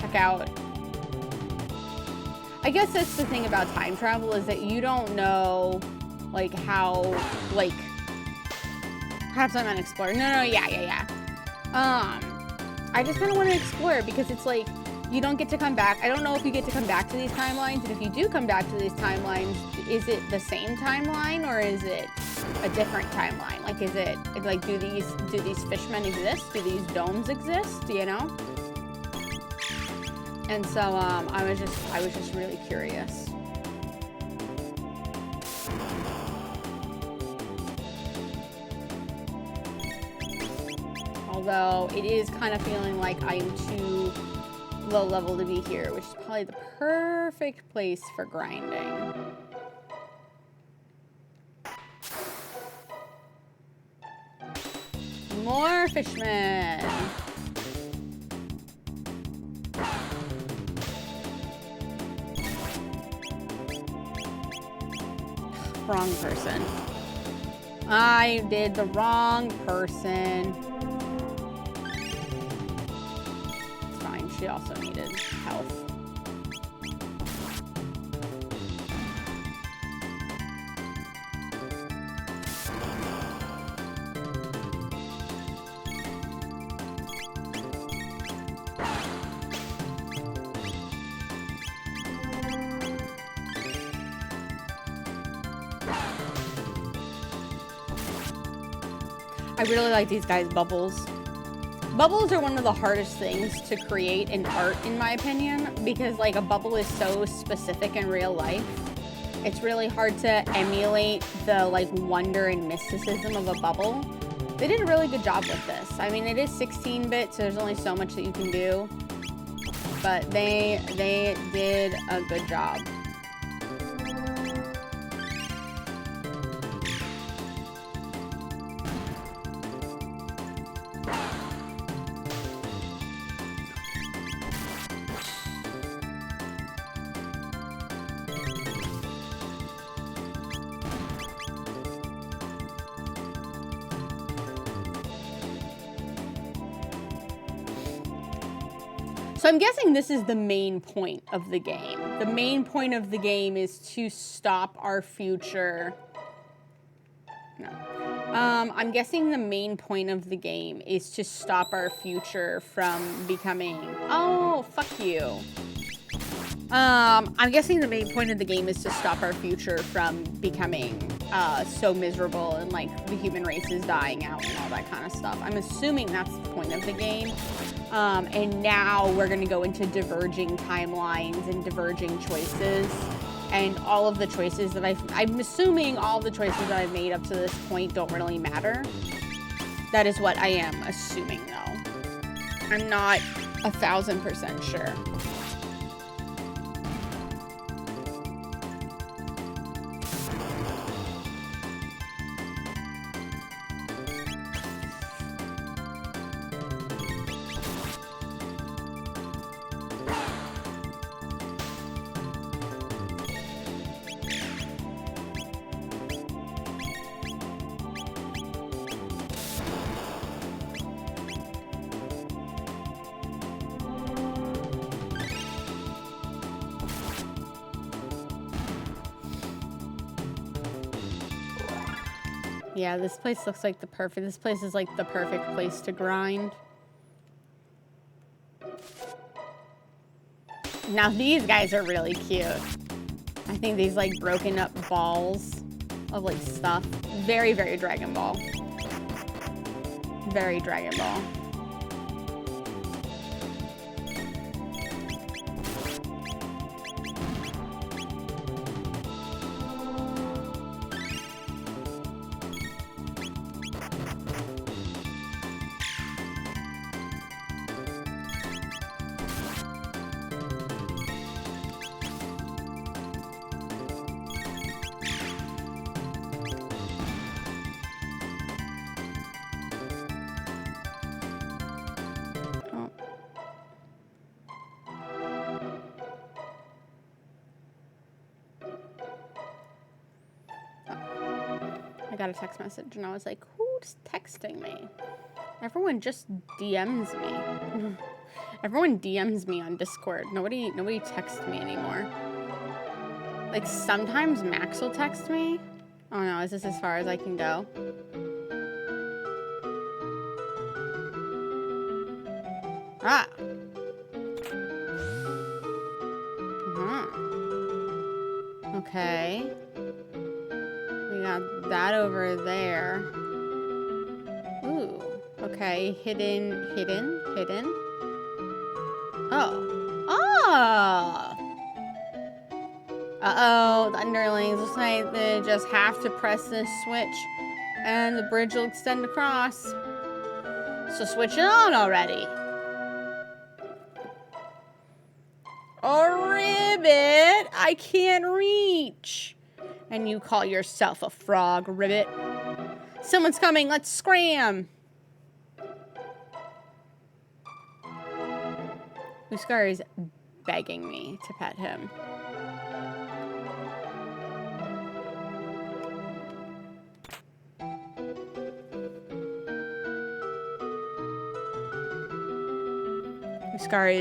check out. I guess that's the thing about time travel is that you don't know how perhaps I'm unexplored. No, yeah. I just kind of want to explore because it's you don't get to come back. I don't know if you get to come back to these timelines, and if you do come back to these timelines, is it the same timeline or is it a different timeline? Like, is it like, do these fishmen exist? Do these domes exist? You know? And so I was just really curious. Although it is kind of feeling like I am too low level to be here, which is probably the perfect place for grinding. More fishmen. Wrong person. I did the wrong person. It's fine. She also needed health. I really like these guys' bubbles. Bubbles are one of the hardest things to create in art, in my opinion, because like a bubble is so specific in real life. It's really hard to emulate the like wonder and mysticism of a bubble. They did a really good job with this. I mean, it is 16-bit, so there's only so much that you can do, but they did a good job. So I'm guessing this is the main point of the game. The main point of the game is to stop our future. No. I'm guessing the main point of the game is to stop our future from becoming... Oh, fuck you. I'm guessing the main point of the game is to stop our future from becoming so miserable and like the human race is dying out and all that kind of stuff. I'm assuming that's the point of the game. And now we're going to go into diverging timelines and diverging choices. And all of the choices that I'm assuming all the choices that I've made up to this point don't really matter. That is what I am assuming, though. I'm not 1000% sure. Yeah, this place looks like this place is like the perfect place to grind. Now these guys are really cute. I think these like broken up balls of like stuff. Very, very Dragon Ball. Very Dragon Ball. I got a text message and I was like, who's texting me? Everyone just DMs me. Everyone DMs me on Discord. Nobody texts me anymore. Like sometimes Max will text me. Oh no, is this as far as I can go? Ah. Okay. We We got that over there. Ooh. Okay. Hidden. Oh. Oh! Uh-oh. The underlings. Looks like they just have to press this switch. And the bridge will extend across. So switch it on already. Oh, Ribbit! I can't reach! And you call yourself a frog, Ribbit? Someone's coming, let's scram! Uskar is begging me to pet him. Uskar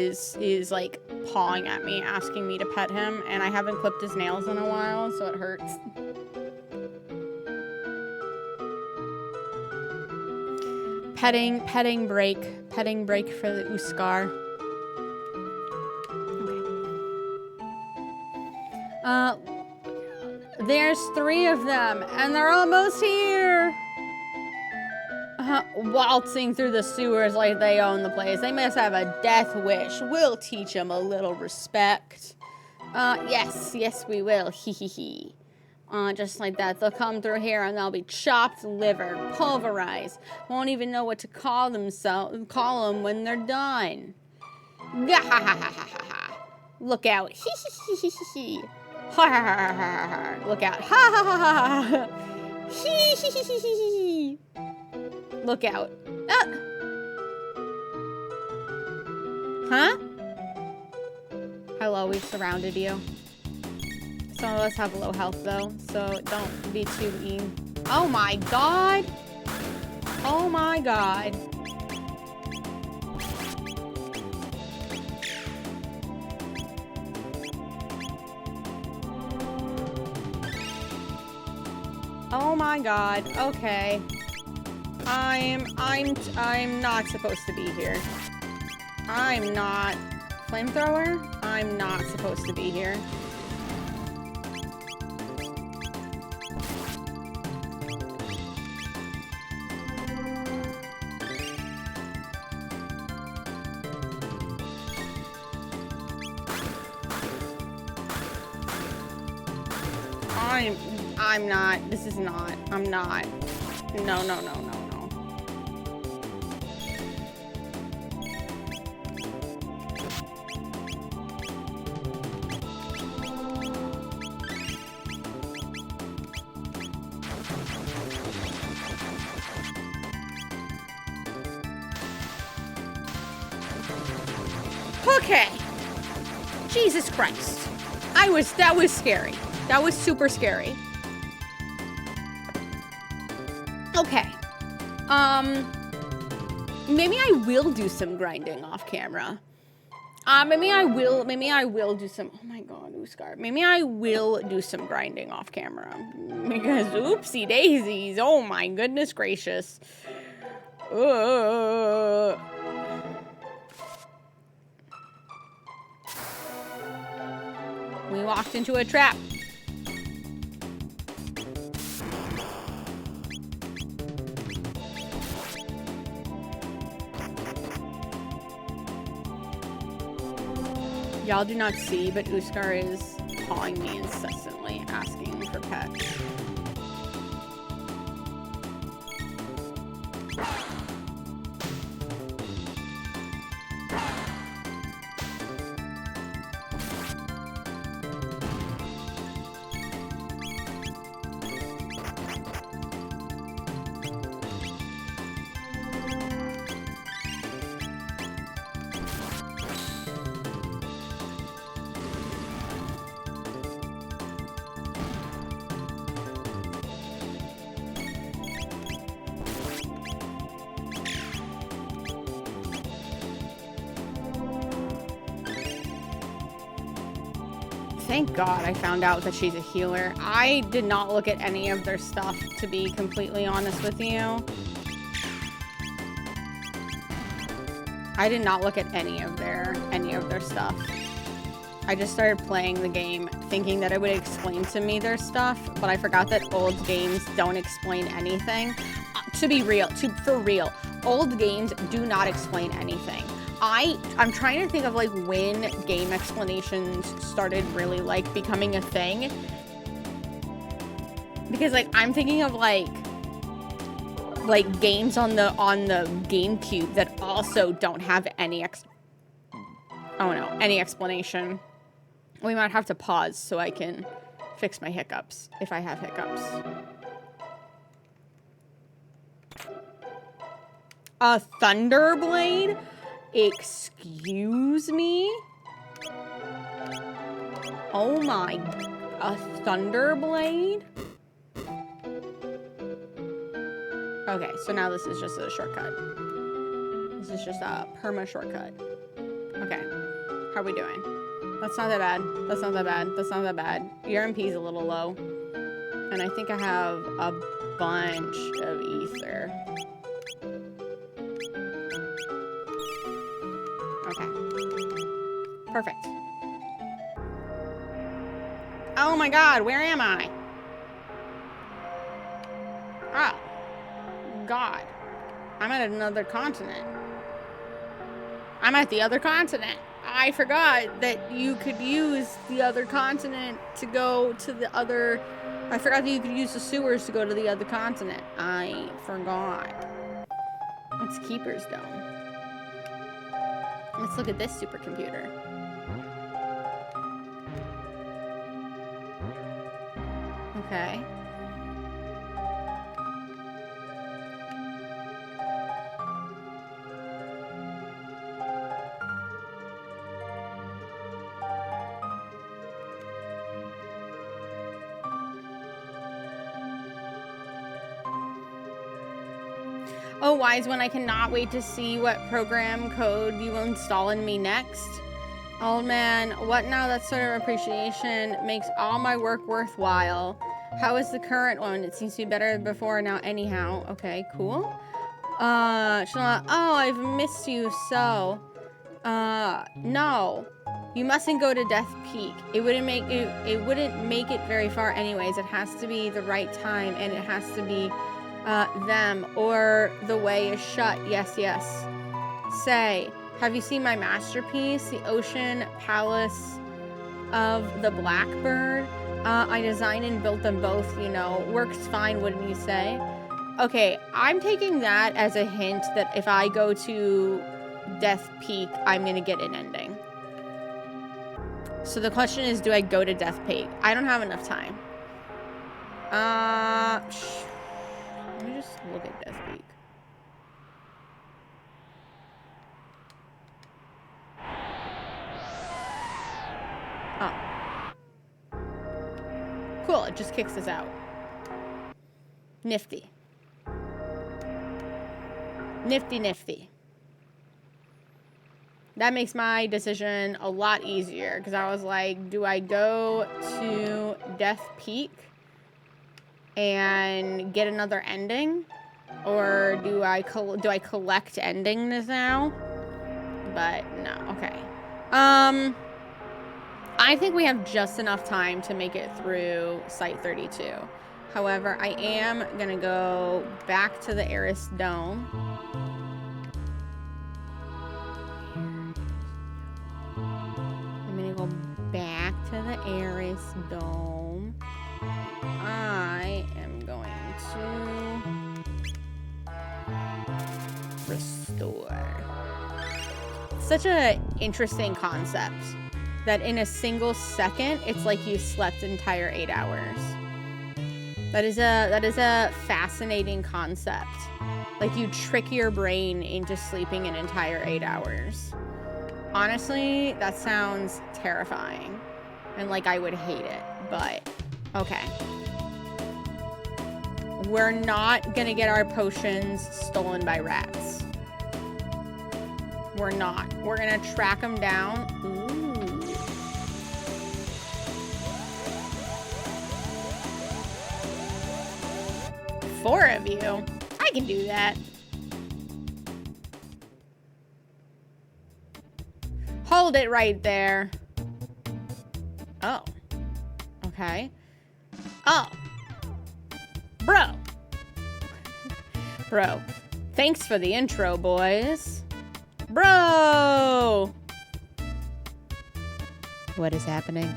is like pawing at me, asking me to pet him, and I haven't clipped his nails in a while, so it hurts. Petting break for the Uskar. Okay. There's 3 of them, and they're almost here. Waltzing through the sewers like they own the place. They must have a death wish. We'll teach them a little respect. Yes, we will. Hee. Just like that. They'll come through here and they'll be chopped liver, pulverized. Won't even know what to call them when they're done. Look out. Hee. Look out. Ha. Hee. Look out. Huh? Hello, we've surrounded you. Some of us have low health though, so don't be too mean. Oh my god! Oh my god. Oh my god. Okay. I'm not supposed to be here. I'm not. Flamethrower? I'm not supposed to be here. I'm not. This is not. I'm not. No. Okay. Jesus Christ. That was scary. That was super scary. Okay. Maybe I will do some grinding off camera. Maybe I will do some, oh my god, Uskar. Maybe I will do some grinding off camera. Because oopsie daisies, oh my goodness gracious. We walked into a trap. Y'all do not see, but Uskar is calling me incessantly, asking for pets. Thank God I found out that she's a healer. I did not look at any of their stuff, to be completely honest with you. I did not look at any of their stuff. I just started playing the game thinking that it would explain to me their stuff, but I forgot that old games don't explain anything. To be real, for real, old games do not explain anything. I'm trying to think of like when game explanations started really like becoming a thing. Because like I'm thinking of like games on the GameCube that also don't have any any explanation. We might have to pause so I can fix my hiccups if I have hiccups. A Thunderblade? Excuse me? Oh my, a Thunderblade? Okay, so now this is just a shortcut. This is just a perma shortcut. Okay, how are we doing? That's not that bad. That's not that bad. That's not that bad. ERMP is a little low. And I think I have a bunch of ether. Okay. Perfect. Oh my god, where am I? Oh. God. I'm at another continent. I'm at the other continent. I forgot that you could use the other continent to go to the other... I forgot that you could use the sewers to go to the other continent. I forgot. It's Keeper's Dome. Let's look at this supercomputer. Okay. Oh, Wise One, I cannot wait to see what program code you will install in me next. Old man, what now? That sort of appreciation makes all my work worthwhile. How is the current one? It seems to be better than before now anyhow. Okay, cool. Oh, I've missed you so. No. You mustn't go to Death Peak. It wouldn't make it very far anyways. It has to be the right time, and it has to be them, or the way is shut. Yes, yes. Say, have you seen my masterpiece, the Ocean Palace of the Blackbird? I designed and built them both, you know. Works fine, wouldn't you say? Okay, I'm taking that as a hint that if I go to Death Peak, I'm gonna get an ending. So the question is, do I go to Death Peak? I don't have enough time. Let me just look at Death Peak. Oh. Cool, it just kicks us out. Nifty. Nifty, nifty. That makes my decision a lot easier, because I was like, do I go to Death Peak and get another ending, or do I collect endings now? But no, okay. I think we have just enough time to make it through Site 32. However, I am gonna go back to the Aris Dome. I'm gonna go back to the Aris Dome. I am going to restore. Such an interesting concept that in a single second, it's like you slept entire 8 hours. That is a fascinating concept. Like, you trick your brain into sleeping an entire 8 hours. Honestly, that sounds terrifying. And like, I would hate it, but okay. We're not gonna get our potions stolen by rats. We're not. We're gonna track them down. Ooh. 4 of you. I can do that. Hold it right there. Okay. Oh. Bro. Bro. Thanks for the intro, boys. Bro! What is happening?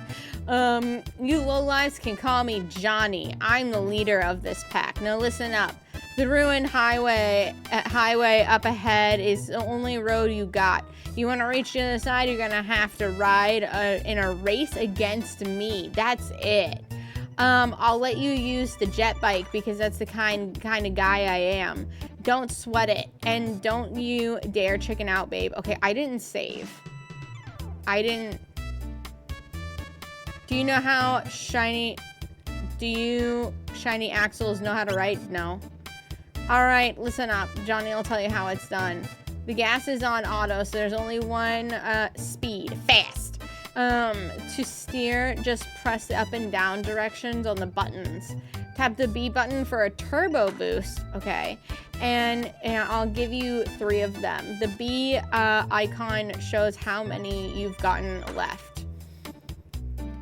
You lowlifes can call me Johnny. I'm the leader of this pack. Now listen up. The ruined highway up ahead is the only road you got. You want to reach the other side, you're gonna have to ride in a race against me. That's it. I'll let you use the jet bike because that's the kind of guy I am. Don't sweat it, and don't you dare chicken out, babe. Okay, I didn't save. Do you know how shiny axles know how to ride? No. All right, listen up. Johnny will tell you how it's done. The gas is on auto, so there's only one speed, fast. To steer, just press the up and down directions on the buttons. Tap the B button for a turbo boost, okay? And I'll give you 3 of them. The B icon shows how many you've gotten left.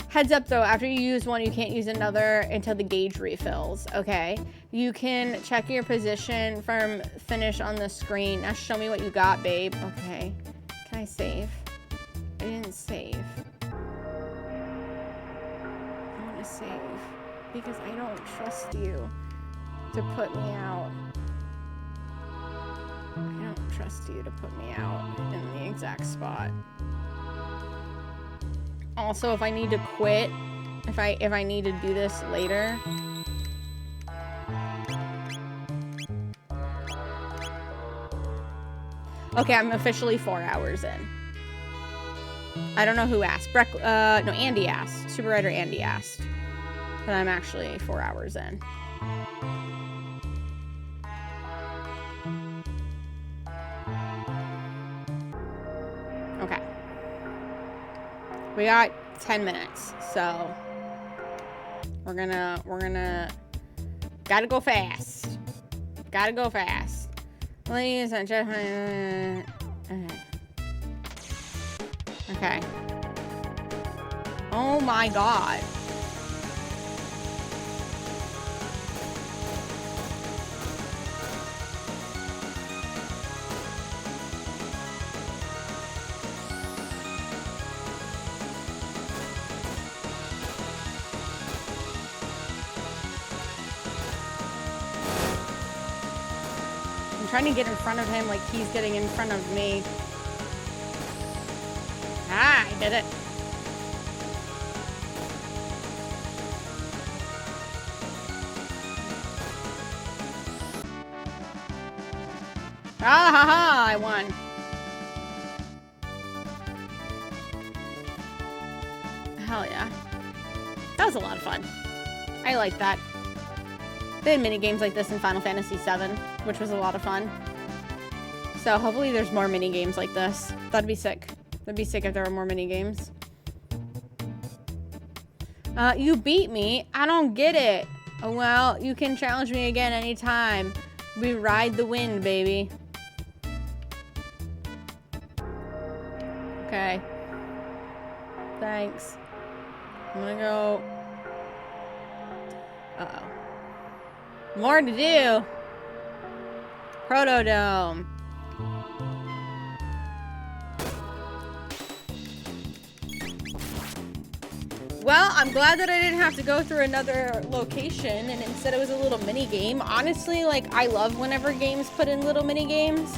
Heads up though, after you use one, you can't use another until the gauge refills, okay? You can check your position from finish on the screen. Now show me what you got, babe. Okay, can I save? I didn't save. I want to save because I don't trust you to put me out. I don't trust you to put me out in the exact spot. Also, if I need to quit, if I need to do this later. Okay, I'm officially 4 hours in. I don't know who asked. No, Andy asked. Super Writer Andy asked. But I'm actually 4 hours in. Okay. We got 10 minutes, so we're gonna gotta go fast. Gotta go fast. Ladies and gentlemen. Okay. Oh my god. Trying to get in front of him like he's getting in front of me. Ah, I did it. Ah ha ha, I won. Hell yeah. That was a lot of fun. I like that. They had mini games like this in Final Fantasy VII, which was a lot of fun. So hopefully there's more mini games like this. That'd be sick. That'd be sick if there were more mini games. You beat me. I don't get it. Oh, well, you can challenge me again anytime. We ride the wind, baby. Okay. Thanks. I'm gonna go. Uh-oh. More to do. Protodome. Well, I'm glad that I didn't have to go through another location and instead it was a little mini game. Honestly, like, I love whenever games put in little mini games.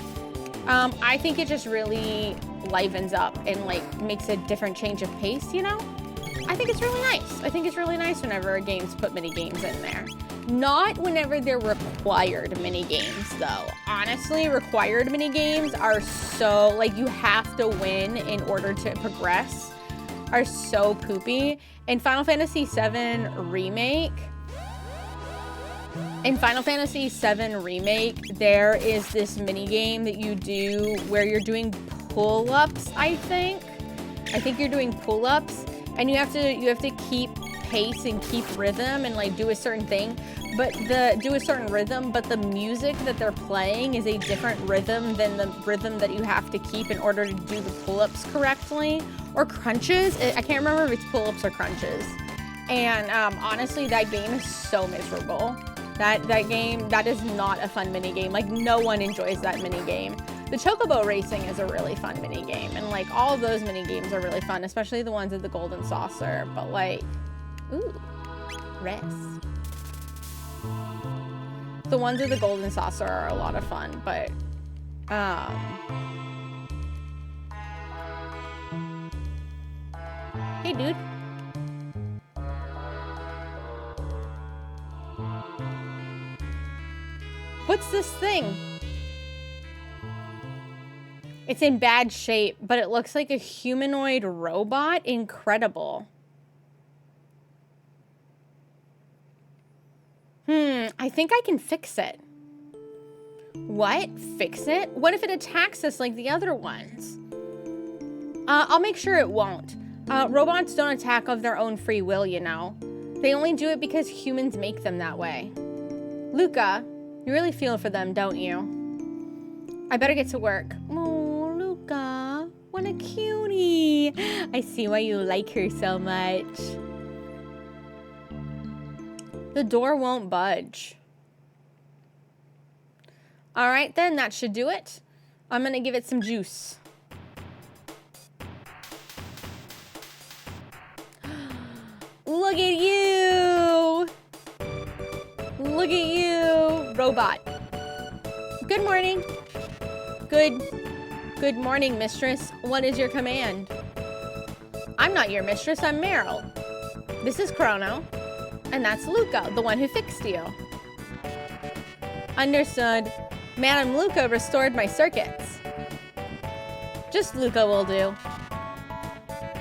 I think it just really livens up and like makes a different change of pace, you know? I think it's really nice. I think it's really nice whenever games put mini games in there. Not whenever they're required mini games though. Honestly, required mini games are so, like, you have to win in order to progress, are so poopy. In Final Fantasy VII Remake, there is this mini game that you do where you're doing pull-ups, I think. I think you're doing pull-ups and you have to keep pace and keep rhythm and like do a certain thing, but the music that they're playing is a different rhythm than the rhythm that you have to keep in order to do the pull-ups correctly, or crunches. I can't remember if it's pull-ups or crunches. And honestly, that game is so miserable. That game, that is not a fun mini game. Like, no one enjoys that mini game. The Chocobo racing is a really fun mini game, and like all of those mini games are really fun, especially the ones at the Golden Saucer. But like, ooh, rest. The ones at the Golden Saucer are a lot of fun, but hey, dude. What's this thing? It's in bad shape, but it looks like a humanoid robot. Incredible. I think I can fix it. What? Fix it? What if it attacks us like the other ones? I'll make sure it won't. Robots don't attack of their own free will, you know. They only do it because humans make them that way. Luca, you really feel for them, don't you? I better get to work. Oh, Luca, what a cutie. I see why you like her so much. The door won't budge. All right, then, that should do it. I'm gonna give it some juice. Look at you! Look at you, robot. Good morning. Good morning, mistress. What is your command? I'm not your mistress, I'm Meryl. This is Chrono. And that's Luca, the one who fixed you. Understood. Madam Luca restored my circuits. Just Luca will do.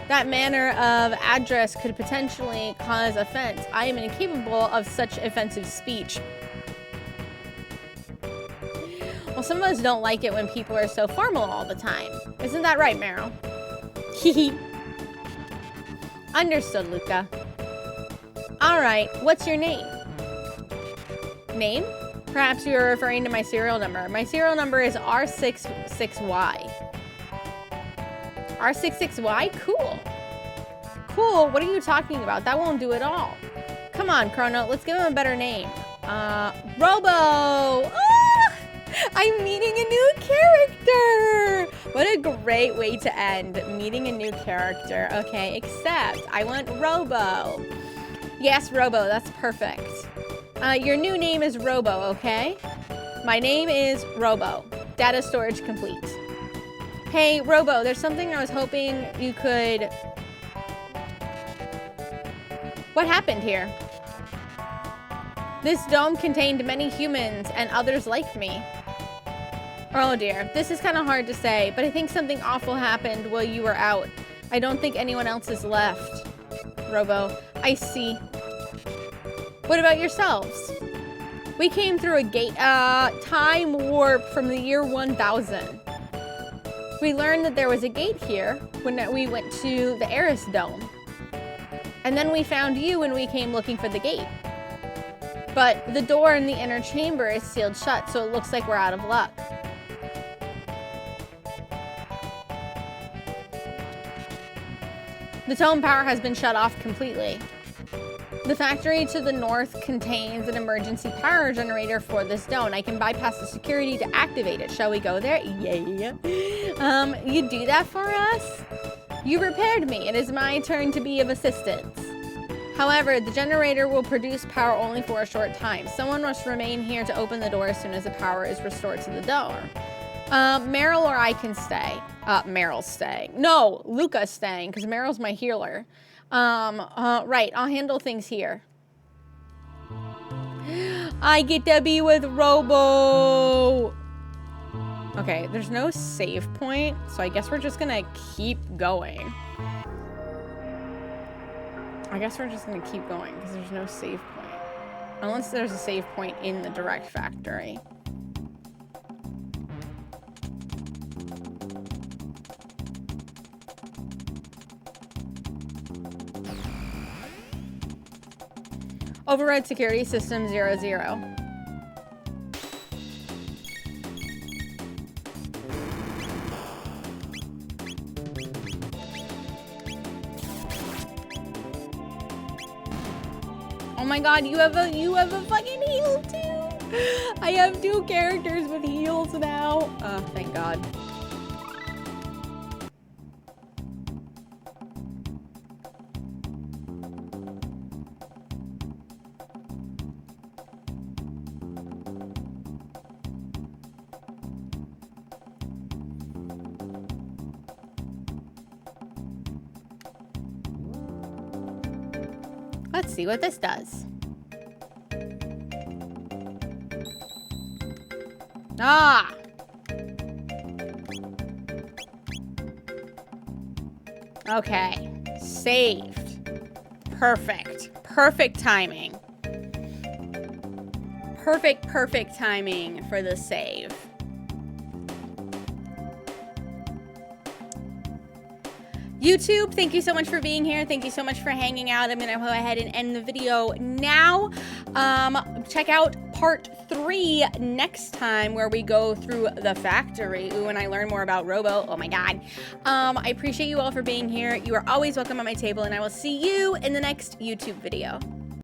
That manner of address could potentially cause offense. I am incapable of such offensive speech. Well, some of us don't like it when people are so formal all the time. Isn't that right, Meryl? Hehe. Understood, Luca. All right, what's your name? Name? Perhaps you are referring to my serial number. My serial number is R66Y. R66Y? Cool. Cool, what are you talking about? That won't do at all. Come on, Chrono, let's give him a better name. Robo! Ah! I'm meeting a new character! What a great way to end, meeting a new character. Okay, except I want Robo. Yes, Robo, that's perfect. Your new name is Robo, okay? My name is Robo. Data storage complete. Hey, Robo, there's something I was hoping you could... What happened here? This dome contained many humans and others like me. Oh dear, this is kind of hard to say, but I think something awful happened while you were out. I don't think anyone else is left. Robo, I see. What about yourselves? We came through a gate, time warp from the year 1000. We learned that there was a gate here when we went to the Eris Dome. And then we found you when we came looking for the gate. But the door in the inner chamber is sealed shut, so it looks like we're out of luck. The dome power has been shut off completely. The factory to the north contains an emergency power generator for this dome. I can bypass the security to activate it. Shall we go there? Yeah. You do that for us? You repaired me. It is my turn to be of assistance. However, the generator will produce power only for a short time. Someone must remain here to open the door as soon as the power is restored to the door. Meryl or I can stay. Meryl's staying. No, Luca's staying, because Meryl's my healer. Right, I'll handle things here. I get to be with Robo. Okay, there's no save point, so I guess we're just gonna keep going. Because there's no save point. Unless there's a save point in the direct factory. Override security system 00. Oh my god, you have a fucking heal too. I have 2 characters with heals now. Oh, thank god. Let's see what this does. Ah! Okay. Saved. Perfect. Perfect timing. Perfect timing for the save. YouTube, thank you so much for being here. Thank you so much for hanging out. I'm gonna go ahead and end the video now. Check out part 3 next time where we go through the factory. Ooh, and I learn more about Robo. Oh my god. I appreciate you all for being here. You are always welcome at my table, and I will see you in the next YouTube video.